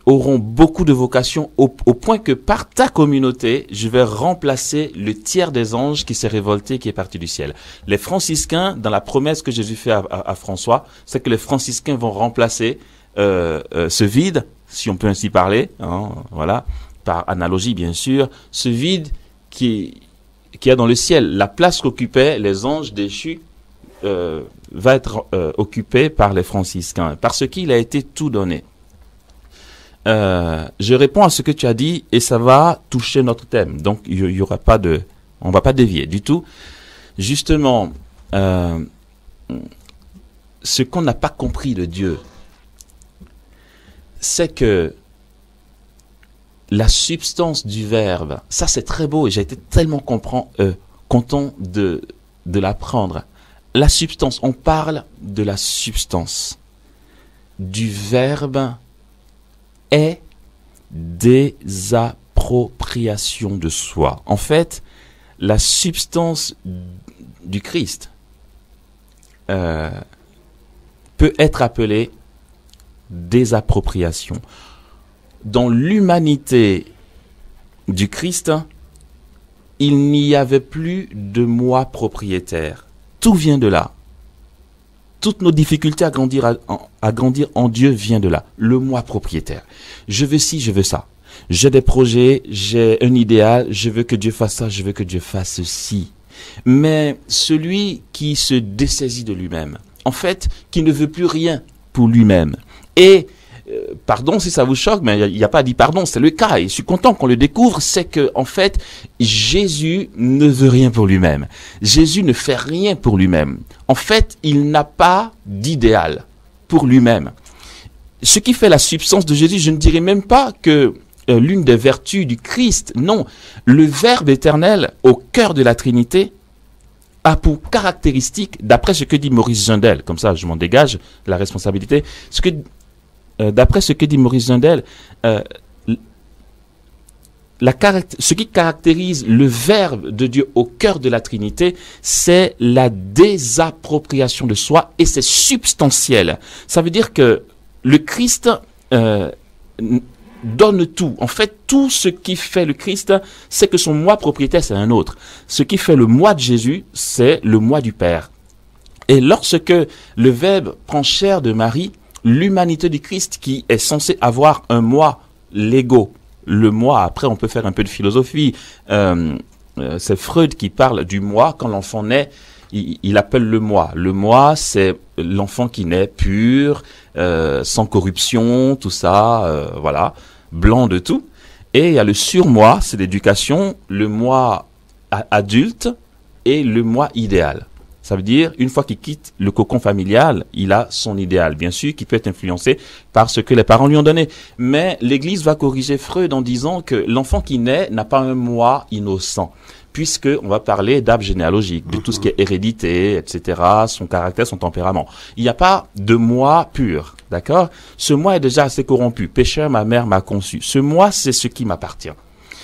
auront beaucoup de vocation au point que par ta communauté, je vais remplacer le tiers des anges qui s'est révolté, qui est parti du ciel. Les franciscains, dans la promesse que Jésus fait à François, c'est que les franciscains vont remplacer ce vide, si on peut ainsi parler, hein, voilà, par analogie bien sûr, ce vide qui est dans le ciel. La place qu'occupaient les anges déchus va être occupée par les franciscains, parce qu'il a été tout donné. Je réponds à ce que tu as dit et ça va toucher notre thème. Donc, il y aura pas on va pas dévier du tout. Justement, ce qu'on n'a pas compris de Dieu, c'est que la substance du Verbe, ça c'est très beau et j'ai été tellement content de l'apprendre. La substance, on parle de la substance du Verbe est désappropriation de soi. En fait, la substance du Christ peut être appelée désappropriation. Dans l'humanité du Christ, il n'y avait plus de moi propriétaire. Tout vient de là. Toutes nos difficultés à grandir en Dieu viennent de là. Le moi propriétaire. Je veux ci, je veux ça. J'ai des projets, j'ai un idéal, je veux que Dieu fasse ça, je veux que Dieu fasse ceci. Mais celui qui se dessaisit de lui-même, en fait, qui ne veut plus rien pour lui-même. Et, pardon si ça vous choque, mais il n'y a pas dit pardon, c'est le cas. Et je suis content qu'on le découvre, c'est que, en fait, Jésus ne veut rien pour lui-même. Jésus ne fait rien pour lui-même. En fait, il n'a pas d'idéal pour lui-même. Ce qui fait la substance de Jésus, je ne dirais même pas que l'une des vertus du Christ, non. Le Verbe éternel au cœur de la Trinité a pour caractéristique, d'après ce que dit Maurice Zundel, comme ça je m'en dégage la responsabilité, d'après ce que dit Maurice Zundel, ce qui caractérise le Verbe de Dieu au cœur de la Trinité, c'est la désappropriation de soi et c'est substantiel. Ça veut dire que le Christ donne tout. En fait, tout ce qui fait le Christ, c'est que son moi propriétaire, c'est un autre. Ce qui fait le moi de Jésus, c'est le moi du Père. Et lorsque le Verbe prend chair de Marie, l'humanité du Christ qui est censée avoir un moi, l'ego, le moi, après on peut faire un peu de philosophie, c'est Freud qui parle du moi, quand l'enfant naît, il appelle le moi. Le moi, c'est l'enfant qui naît pur, sans corruption, tout ça, voilà, blanc de tout. Et il y a le surmoi, c'est l'éducation, le moi adulte et le moi idéal. Ça veut dire, une fois qu'il quitte le cocon familial, il a son idéal, bien sûr, qui peut être influencé par ce que les parents lui ont donné. Mais l'Église va corriger Freud en disant que l'enfant qui naît n'a pas un moi innocent, puisque on va parler d'arbre généalogique, de tout ce qui est hérédité, etc., son caractère, son tempérament. Il n'y a pas de moi pur, d'accord? Ce moi est déjà assez corrompu. Pécheur, ma mère m'a conçu. Ce moi, c'est ce qui m'appartient.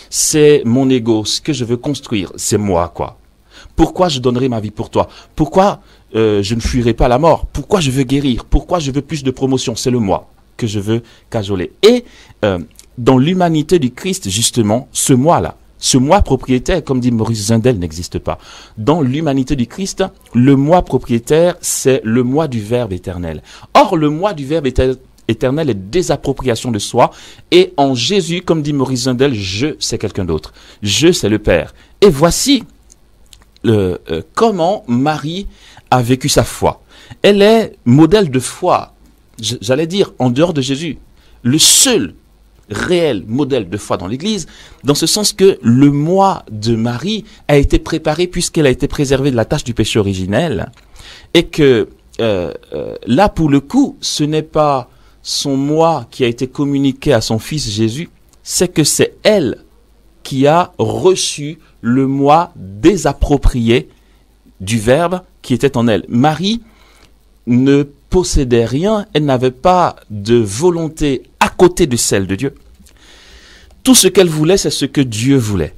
C'est mon ego, ce que je veux construire, c'est moi, quoi. Pourquoi je donnerai ma vie pour toi? Pourquoi je ne fuirai pas la mort? Pourquoi je veux guérir? Pourquoi je veux plus de promotion? C'est le moi que je veux cajoler. Et dans l'humanité du Christ, justement, ce moi-là, ce moi propriétaire, comme dit Maurice Zundel, n'existe pas. Dans l'humanité du Christ, le moi propriétaire, c'est le moi du Verbe éternel. Or, le moi du Verbe éternel est désappropriation de soi. Et en Jésus, comme dit Maurice Zundel, je, c'est quelqu'un d'autre. Je, c'est le Père. Et voici comment Marie a vécu sa foi. Elle est modèle de foi, j'allais dire, en dehors de Jésus. Le seul réel modèle de foi dans l'Église, dans ce sens que le moi de Marie a été préparé puisqu'elle a été préservée de la tâche du péché originel, et que là, pour le coup, ce n'est pas son moi qui a été communiqué à son fils Jésus, c'est que c'est elle qui a reçu le moi désapproprié du Verbe qui était en elle. Marie ne possédait rien, elle n'avait pas de volonté à côté de celle de Dieu. Tout ce qu'elle voulait, c'est ce que Dieu voulait.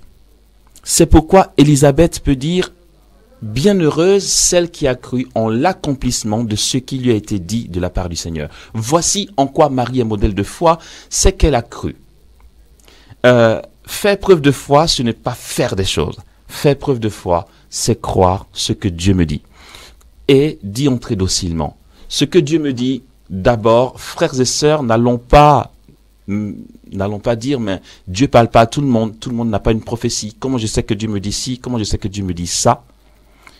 C'est pourquoi Élisabeth peut dire « Bienheureuse celle qui a cru en l'accomplissement de ce qui lui a été dit de la part du Seigneur. » Voici en quoi Marie est modèle de foi, c'est qu'elle a cru. Faire preuve de foi, ce n'est pas faire des choses. Faire preuve de foi, c'est croire ce que Dieu me dit. Et d'y entrer docilement. Ce que Dieu me dit, d'abord, frères et sœurs, n'allons pas dire, mais Dieu parle pas à tout le monde n'a pas une prophétie. Comment je sais que Dieu me dit ci, comment je sais que Dieu me dit ça?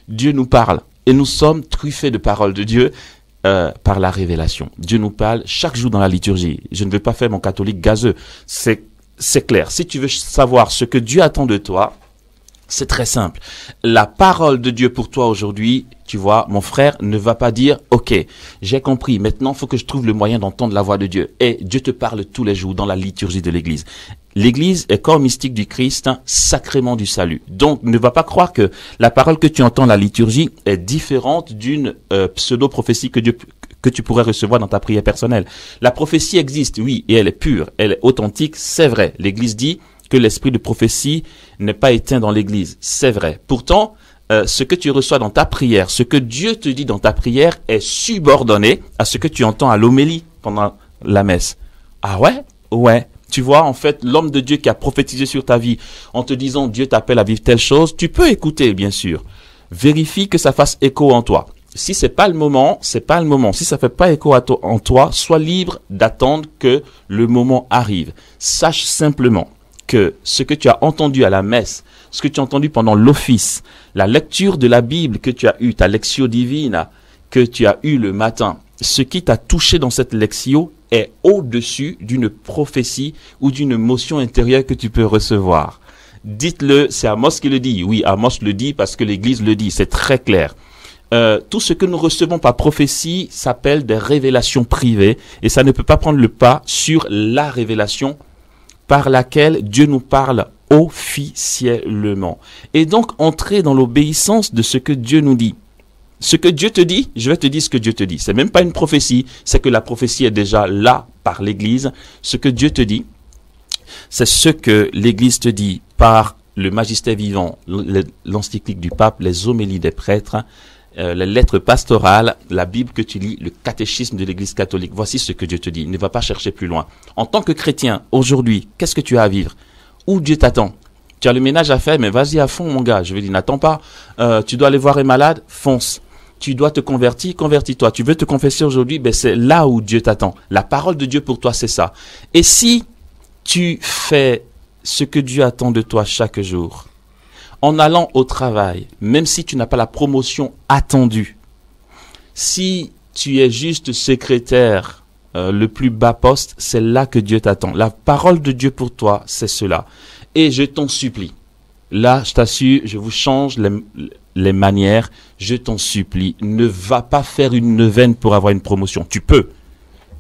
Dieu nous parle, et nous sommes truffés de paroles de Dieu par la révélation. Dieu nous parle chaque jour dans la liturgie. Je ne veux pas faire mon catholique gazeux. C'est clair. Si tu veux savoir ce que Dieu attend de toi, c'est très simple. La parole de Dieu pour toi aujourd'hui, tu vois, mon frère, ne va pas dire « Ok, j'ai compris, maintenant il faut que je trouve le moyen d'entendre la voix de Dieu. » Et Dieu te parle tous les jours dans la liturgie de l'Église. L'Église est corps mystique du Christ, sacrement du salut. Donc ne va pas croire que la parole que tu entends dans la liturgie est différente d'une pseudo-prophétie que tu pourrais recevoir dans ta prière personnelle. La prophétie existe, oui, et elle est pure, elle est authentique, c'est vrai. L'Église dit que l'esprit de prophétie n'est pas éteint dans l'Église. C'est vrai. Pourtant, ce que tu reçois dans ta prière, ce que Dieu te dit dans ta prière est subordonné à ce que tu entends à l'homélie pendant la messe. Ah ouais? Ouais. Tu vois, en fait, l'homme de Dieu qui a prophétisé sur ta vie en te disant Dieu t'appelle à vivre telle chose, tu peux écouter, bien sûr. Vérifie que ça fasse écho en toi. Si c'est pas le moment, c'est pas le moment. Si ça fait pas écho en toi, sois libre d'attendre que le moment arrive. Sache simplement que ce que tu as entendu à la messe, ce que tu as entendu pendant l'office, la lecture de la Bible que tu as eue, ta lectio divina que tu as eue le matin, ce qui t'a touché dans cette lectio est au-dessus d'une prophétie ou d'une motion intérieure que tu peux recevoir. Dites-le, c'est Amos qui le dit. Oui, Amos le dit parce que l'Église le dit, c'est très clair. Tout ce que nous recevons par prophétie s'appelle des révélations privées et ça ne peut pas prendre le pas sur la révélation par laquelle Dieu nous parle officiellement. Et donc, entrer dans l'obéissance de ce que Dieu nous dit. Ce que Dieu te dit, je vais te dire ce que Dieu te dit. C'est même pas une prophétie, c'est que la prophétie est déjà là par l'Église. Ce que Dieu te dit, c'est ce que l'Église te dit par le magistère vivant, l'encyclique du pape, les homélies des prêtres, les lettres pastorales, la Bible que tu lis, le catéchisme de l'Église catholique. Voici ce que Dieu te dit. Ne va pas chercher plus loin. En tant que chrétien, aujourd'hui, qu'est-ce que tu as à vivre? Où Dieu t'attend? Tu as le ménage à faire, mais vas-y à fond, mon gars. Je vais dire, n'attends pas. Tu dois aller voir un malade, fonce. Tu dois te convertir, convertis-toi. Tu veux te confesser aujourd'hui, ben c'est là où Dieu t'attend. La parole de Dieu pour toi, c'est ça. Et si tu fais ce que Dieu attend de toi chaque jour, en allant au travail, même si tu n'as pas la promotion attendue, si tu es juste secrétaire, le plus bas poste, c'est là que Dieu t'attend. La parole de Dieu pour toi, c'est cela. Et je t'en supplie. Là, je t'assure, je vous change les manières. Je t'en supplie, ne va pas faire une neuvaine pour avoir une promotion. Tu peux.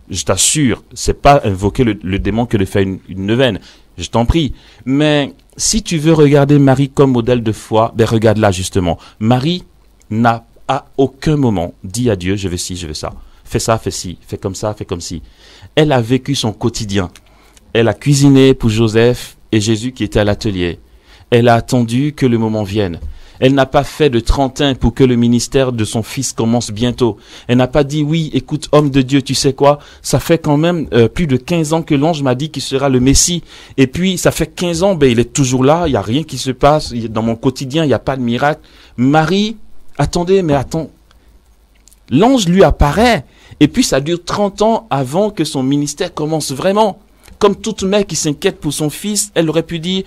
Je t'assure, c'est pas invoquer le démon que de faire une neuvaine. Je t'en prie. Mais si tu veux regarder Marie comme modèle de foi, ben regarde-la justement. Marie n'a à aucun moment dit à Dieu, je veux ci, je veux ça. Fais ça, fais ci, fais comme ça, fais comme ci. Elle a vécu son quotidien. Elle a cuisiné pour Joseph et Jésus qui était à l'atelier. Elle a attendu que le moment vienne. Elle n'a pas fait de 30 ans pour que le ministère de son fils commence bientôt. Elle n'a pas dit, oui, écoute, homme de Dieu, tu sais quoi, ça fait quand même plus de 15 ans que l'ange m'a dit qu'il sera le Messie. Et puis, ça fait 15 ans, ben, il est toujours là, il n'y a rien qui se passe. Dans mon quotidien, il n'y a pas de miracle. Marie, attendez, mais attends. L'ange lui apparaît. Et puis, ça dure 30 ans avant que son ministère commence vraiment. Comme toute mère qui s'inquiète pour son fils, elle aurait pu dire,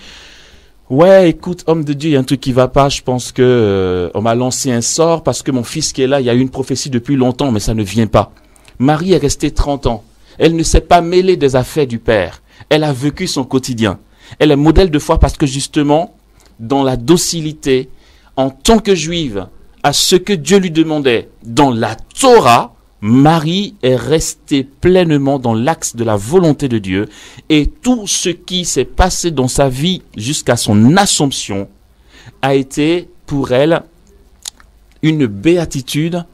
ouais, écoute, homme de Dieu, il y a un truc qui va pas. Je pense que on m'a lancé un sort parce que mon fils qui est là, il y a eu une prophétie depuis longtemps, mais ça ne vient pas. Marie est restée 30 ans. Elle ne s'est pas mêlée des affaires du Père. Elle a vécu son quotidien. Elle est modèle de foi parce que justement, dans la docilité, en tant que juive, à ce que Dieu lui demandait dans la Torah, Marie est restée pleinement dans l'axe de la volonté de Dieu et tout ce qui s'est passé dans sa vie jusqu'à son Assomption a été pour elle une béatitude.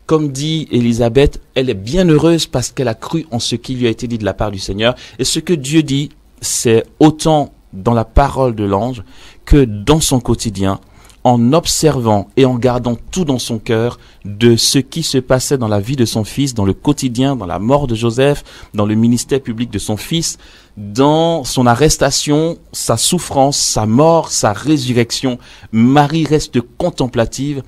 Comme dit Élisabeth, elle est bien heureuse parce qu'elle a cru en ce qui lui a été dit de la part du Seigneur. Et ce que Dieu dit, c'est autant dans la parole de l'ange que dans son quotidien, en observant et en gardant tout dans son cœur de ce qui se passait dans la vie de son fils, dans le quotidien, dans la mort de Joseph, dans le ministère public de son fils, dans son arrestation, sa souffrance, sa mort, sa résurrection. Marie reste contemplative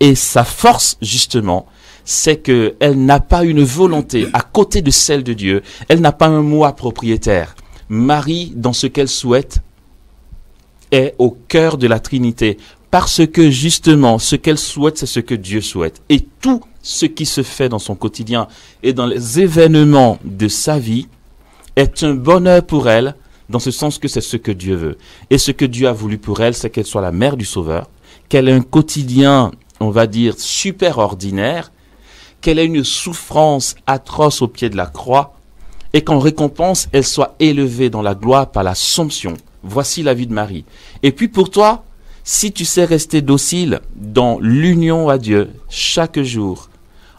et sa force, justement, c'est qu'elle n'a pas une volonté à côté de celle de Dieu. Elle n'a pas un moi propriétaire. Marie, dans ce qu'elle souhaite, est au cœur de la Trinité. Parce que justement, ce qu'elle souhaite, c'est ce que Dieu souhaite. Et tout ce qui se fait dans son quotidien et dans les événements de sa vie est un bonheur pour elle, dans ce sens que c'est ce que Dieu veut. Et ce que Dieu a voulu pour elle, c'est qu'elle soit la mère du Sauveur, qu'elle ait un quotidien, on va dire, super ordinaire, qu'elle ait une souffrance atroce au pied de la croix, et qu'en récompense, elle soit élevée dans la gloire par l'Assomption. Voici la vie de Marie. Et puis pour toi, si tu sais rester docile dans l'union à Dieu chaque jour,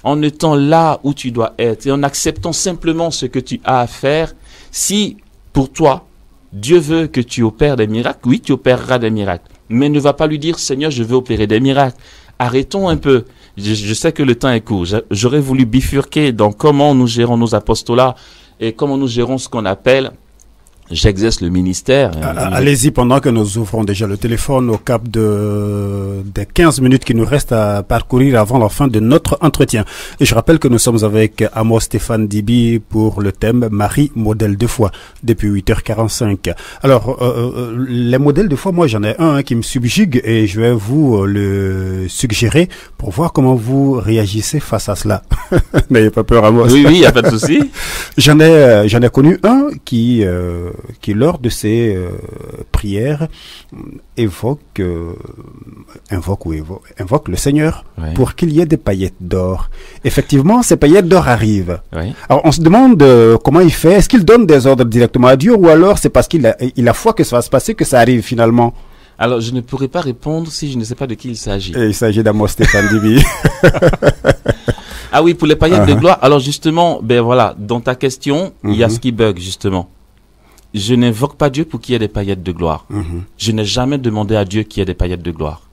en étant là où tu dois être et en acceptant simplement ce que tu as à faire, si pour toi, Dieu veut que tu opères des miracles, oui, tu opéreras des miracles. Mais ne va pas lui dire, Seigneur, je veux opérer des miracles. Arrêtons un peu. Je sais que le temps est court. J'aurais voulu bifurquer dans comment nous gérons nos apostolats et comment nous gérons ce qu'on appelle j'exerce le ministère. Allez-y, pendant que nous ouvrons déjà le téléphone au cap des 15 minutes qui nous restent à parcourir avant la fin de notre entretien. Et je rappelle que nous sommes avec Amos Stéphane Dibi pour le thème Marie, modèle de foi, depuis 8h45. Alors, les modèles de foi, moi j'en ai un qui me subjugue et je vais vous le suggérer pour voir comment vous réagissez face à cela. N'ayez pas peur, Amos. Oui, il n'y a pas de souci. J'en ai connu un qui lors de ses prières invoque le Seigneur pour qu'il y ait des paillettes d'or. Effectivement, ces paillettes d'or arrivent. Oui. Alors on se demande comment il fait. Est-ce qu'il donne des ordres directement à Dieu ou alors c'est parce qu'il a foi que ça va se passer que ça arrive finalement? Alors je ne pourrais pas répondre si je ne sais pas de qui il s'agit. Et il s'agit d'Amos Stéphane Dibi. Ah oui, pour les paillettes de gloire. Alors justement, ben voilà, dans ta question, il y a ce qui bug justement. Je n'invoque pas Dieu pour qu'il y ait des paillettes de gloire. Je n'ai jamais demandé à Dieu qu'il y ait des paillettes de gloire.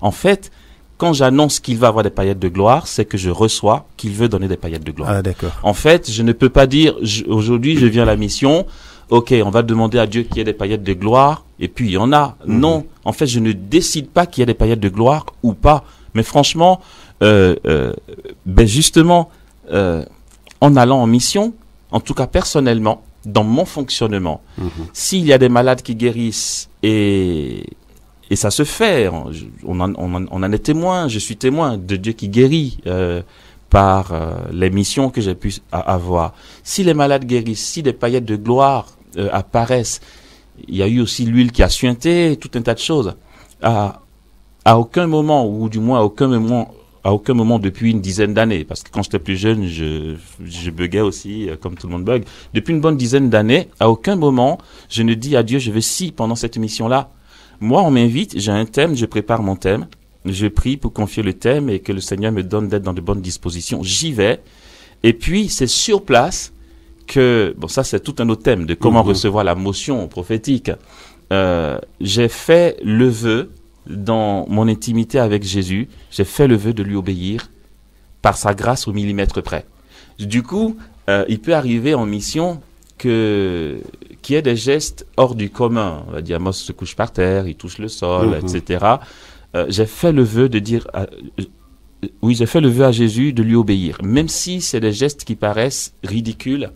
En fait, quand j'annonce qu'il va avoir des paillettes de gloire, c'est que je reçois qu'il veut donner des paillettes de gloire. Ah, d'accord. En fait, je ne peux pas dire, aujourd'hui je viens à la mission, ok, on va demander à Dieu qu'il y ait des paillettes de gloire, et puis il y en a. Non, en fait, je ne décide pas qu'il y ait des paillettes de gloire ou pas. Mais franchement, ben justement, en allant en mission, en tout cas personnellement, dans mon fonctionnement, s'il y a des malades qui guérissent et ça se fait, on en est témoin, je suis témoin de Dieu qui guérit par les missions que j'ai pu avoir. Si les malades guérissent, si des paillettes de gloire apparaissent, il y a eu aussi l'huile qui a suinté, tout un tas de choses. À aucun moment, ou du moins à aucun moment depuis une dizaine d'années, parce que quand j'étais plus jeune, je buguais aussi, comme tout le monde bug. Depuis une bonne dizaine d'années, à aucun moment, je ne dis à Dieu, je veux si pendant cette émission-là. Moi, on m'invite, j'ai un thème, je prépare mon thème, je prie pour confier le thème et que le Seigneur me donne d'être dans de bonnes dispositions. J'y vais, et puis c'est sur place que, bon ça c'est tout un autre thème de comment recevoir la motion prophétique. J'ai fait le vœu, dans mon intimité avec Jésus, j'ai fait le vœu de lui obéir par sa grâce au millimètre près. Du coup, il peut arriver en mission qu'il y ait des gestes hors du commun. On va dire, Amos se couche par terre, il touche le sol, etc. J'ai fait le vœu de dire, j'ai fait le vœu à Jésus de lui obéir. Même si c'est des gestes qui paraissent ridicules,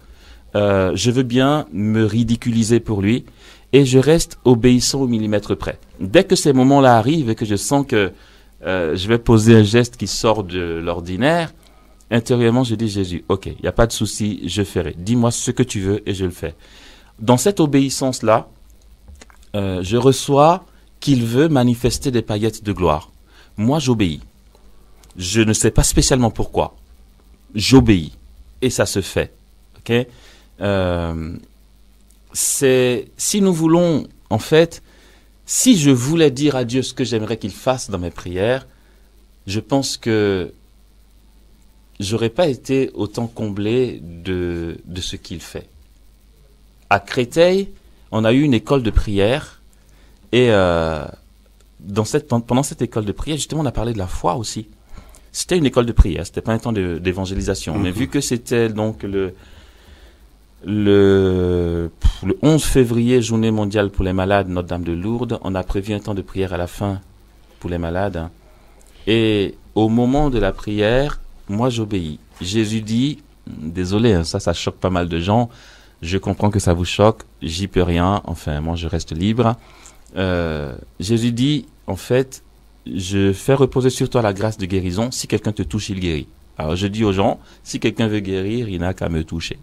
je veux bien me ridiculiser pour lui. Et je reste obéissant au millimètre près. Dès que ces moments-là arrivent et que je sens que je vais poser un geste qui sort de l'ordinaire, intérieurement, je dis Jésus, ok, il n'y a pas de souci, je ferai. Dis-moi ce que tu veux et je le fais. Dans cette obéissance-là, je reçois qu'il veut manifester des paillettes de gloire. Moi, j'obéis. Je ne sais pas spécialement pourquoi. J'obéis. Et ça se fait. Ok? Si nous voulons, en fait, si je voulais dire à Dieu ce que j'aimerais qu'il fasse dans mes prières, je pense que j'aurais pas été autant comblé de ce qu'il fait. À Créteil, on a eu une école de prière et pendant cette école de prière, justement, on a parlé de la foi aussi. C'était une école de prière, c'était pas un temps d'évangélisation, mais vu que c'était donc le 11 février, journée mondiale pour les malades, Notre-Dame de Lourdes, on a prévu un temps de prière à la fin pour les malades. Et au moment de la prière, moi j'obéis. Jésus dit, désolé, ça choque pas mal de gens, je comprends que ça vous choque, j'y peux rien, enfin moi je reste libre. Jésus dit, en fait, je fais reposer sur toi la grâce de guérison, si quelqu'un te touche, il guérit. Alors je dis aux gens, si quelqu'un veut guérir, il n'a qu'à me toucher.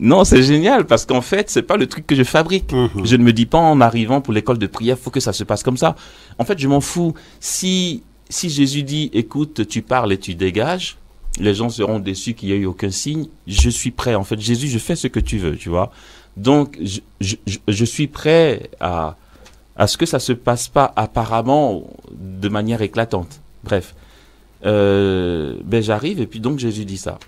Non, c'est génial parce qu'en fait, c'est pas le truc que je fabrique. Je ne me dis pas en arrivant pour l'école de prière, faut que ça se passe comme ça. En fait, je m'en fous. Si Jésus dit, écoute, tu parles et tu dégages, les gens seront déçus qu'il n'y ait eu aucun signe. Je suis prêt. En fait, Jésus, je fais ce que tu veux, tu vois. Donc, je suis prêt à ce que ça se passe pas apparemment de manière éclatante. Bref, j'arrive et puis donc Jésus dit ça.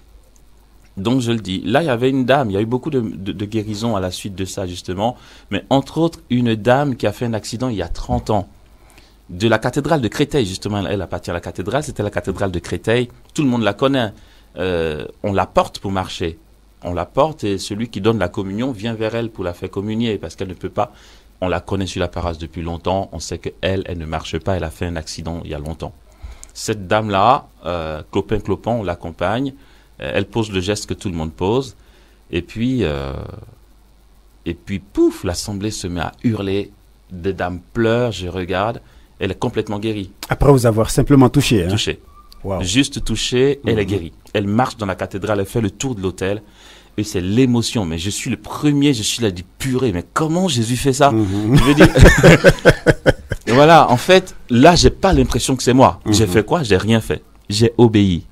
Donc je le dis. Là, il y avait une dame, il y a eu beaucoup de guérisons à la suite de ça, justement. Mais entre autres, une dame qui a fait un accident il y a 30 ans. De la cathédrale de Créteil, justement. Elle appartient à la cathédrale, c'était la cathédrale de Créteil. Tout le monde la connaît. On la porte pour marcher. On la porte et celui qui donne la communion vient vers elle pour la faire communier parce qu'elle ne peut pas. On la connaît sur la paroisse depuis longtemps. On sait qu'elle ne marche pas. Elle a fait un accident il y a longtemps. Cette dame-là, clopin, on l'accompagne. Elle pose le geste que tout le monde pose. Et puis pouf, l'assemblée se met à hurler. Des dames pleurent, je regarde. Elle est complètement guérie. Après vous avoir simplement touché. Hein? Touché. Wow. Juste touchée, elle est guérie. Elle marche dans la cathédrale, elle fait le tour de l'autel. Et c'est l'émotion. Mais je suis le premier, je suis là, dit purée, mais comment Jésus fait ça? Je veux dire... Et voilà, en fait, là, j'ai pas l'impression que c'est moi. J'ai fait quoi? J'ai rien fait. J'ai obéi.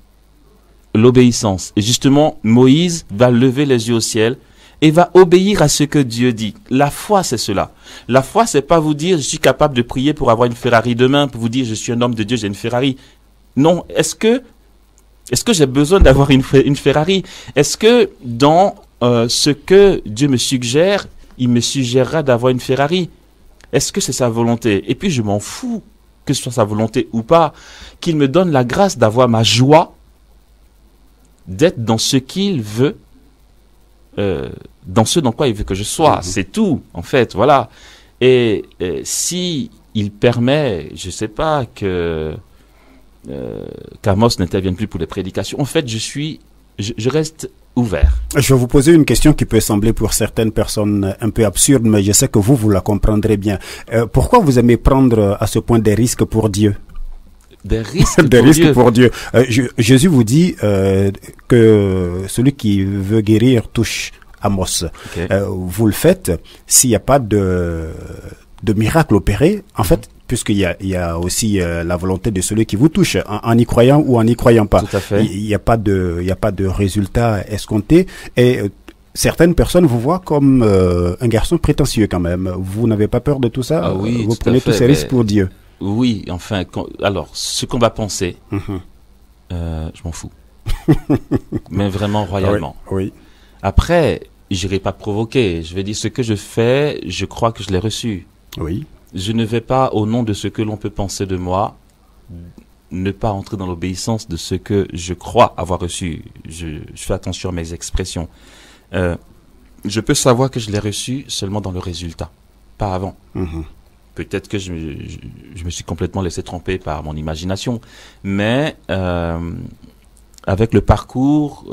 L'obéissance. Et justement, Moïse va lever les yeux au ciel et va obéir à ce que Dieu dit. La foi, c'est cela. La foi, c'est pas vous dire, je suis capable de prier pour avoir une Ferrari demain, pour vous dire, je suis un homme de Dieu, j'ai une Ferrari. Non, est-ce que j'ai besoin d'avoir une Ferrari? Est-ce que dans ce que Dieu me suggère, il me suggérera d'avoir une Ferrari? Est-ce que c'est sa volonté? Et puis je m'en fous que ce soit sa volonté ou pas, qu'il me donne la grâce d'avoir ma joie, d'être dans ce qu'il veut, dans ce dans quoi il veut que je sois. C'est tout, en fait, voilà. Et si il permet, je sais pas, qu'Amos n'intervienne plus pour les prédications, en fait, je reste ouvert. Je vais vous poser une question qui peut sembler pour certaines personnes un peu absurde, mais je sais que vous la comprendrez bien. Pourquoi vous aimez prendre à ce point des risques pour Dieu? Des risques pour Dieu. Jésus vous dit que celui qui veut guérir touche Amos. Okay. Vous le faites s'il n'y a pas de miracle opéré, en fait, puisqu'il y a aussi la volonté de celui qui vous touche, en y croyant ou en n'y croyant pas. Tout à fait. Il n'y a pas de résultat escompté. Et certaines personnes vous voient comme un garçon prétentieux quand même. Vous n'avez pas peur de tout ça? Oui, vous prenez tous ces risques pour Dieu? Oui, enfin, alors, ce qu'on va penser, je m'en fous. Mais vraiment royalement. Oui. Après, j'irai pas provoquer. Je vais dire ce que je fais, je crois que je l'ai reçu. Oui. Je ne vais pas, au nom de ce que l'on peut penser de moi, ne pas entrer dans l'obéissance de ce que je crois avoir reçu. Je fais attention à mes expressions. Je peux savoir que je l'ai reçu seulement dans le résultat, pas avant. Peut-être que je me suis complètement laissé tromper par mon imagination, mais avec le parcours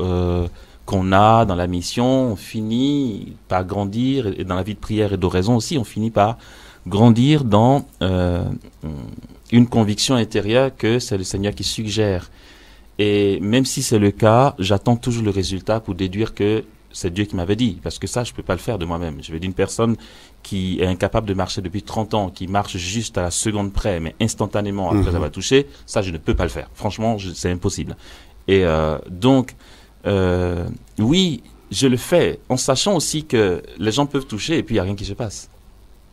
qu'on a dans la mission, on finit par grandir, et dans la vie de prière et d'oraison aussi, on finit par grandir dans une conviction intérieure que c'est le Seigneur qui suggère. Et même si c'est le cas, j'attends toujours le résultat pour déduire que c'est Dieu qui m'avait dit, parce que ça, je peux pas le faire de moi-même. Je veux dire, une personne qui est incapable de marcher depuis 30 ans, qui marche juste à la seconde près, mais instantanément après avoir touché, ça, je ne peux pas le faire. Franchement, c'est impossible. Et donc, oui, je le fais, en sachant aussi que les gens peuvent toucher et puis il n'y a rien qui se passe.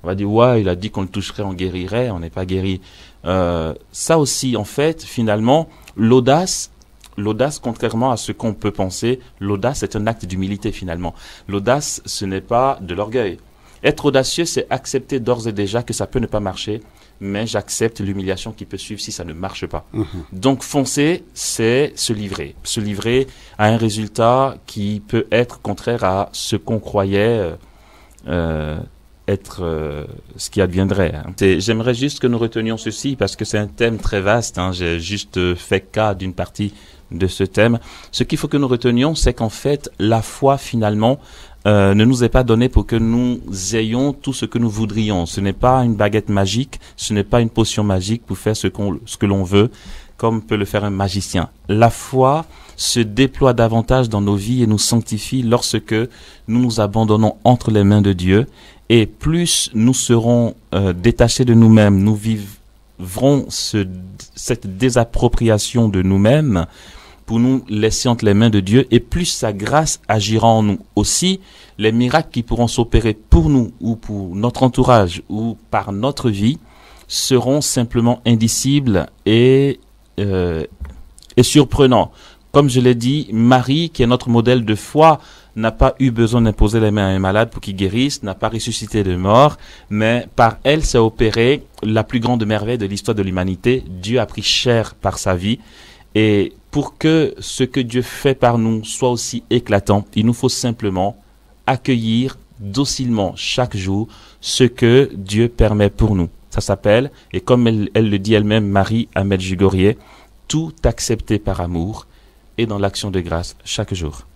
On va dire, ouais, il a dit qu'on le toucherait, on guérirait, on n'est pas guéri. Ça aussi, en fait, finalement, l'audace l'audace, contrairement à ce qu'on peut penser, l'audace est un acte d'humilité finalement. L'audace, ce n'est pas de l'orgueil. Être audacieux, c'est accepter d'ores et déjà que ça peut ne pas marcher, mais j'accepte l'humiliation qui peut suivre si ça ne marche pas. Donc foncer, c'est se livrer à un résultat qui peut être contraire à ce qu'on croyait être ce qui adviendrait. J'aimerais juste que nous retenions ceci, parce que c'est un thème très vaste, j'ai juste fait cas d'une partie de ce thème. Ce qu'il faut que nous retenions, c'est qu'en fait, la foi finalement ne nous est pas donnée pour que nous ayons tout ce que nous voudrions. Ce n'est pas une baguette magique, ce n'est pas une potion magique pour faire ce que l'on veut, comme peut le faire un magicien. La foi se déploie davantage dans nos vies et nous sanctifie lorsque nous nous abandonnons entre les mains de Dieu. Et plus nous serons détachés de nous-mêmes, nous vivrons cette désappropriation de nous-mêmes pour nous laisser entre les mains de Dieu, et plus sa grâce agira en nous. Aussi, les miracles qui pourront s'opérer pour nous ou pour notre entourage ou par notre vie seront simplement indicibles et surprenants. Comme je l'ai dit, Marie, qui est notre modèle de foi, n'a pas eu besoin d'imposer les mains à un malade pour qu'il guérisse, n'a pas ressuscité de mort, mais par elle s'est opérée la plus grande merveille de l'histoire de l'humanité. Dieu a pris chair par sa vie, et pour que ce que Dieu fait par nous soit aussi éclatant, il nous faut simplement accueillir docilement chaque jour ce que Dieu permet pour nous. Ça s'appelle, et comme elle le dit elle-même, Marie à Medjugorje, tout accepter par amour et dans l'action de grâce chaque jour.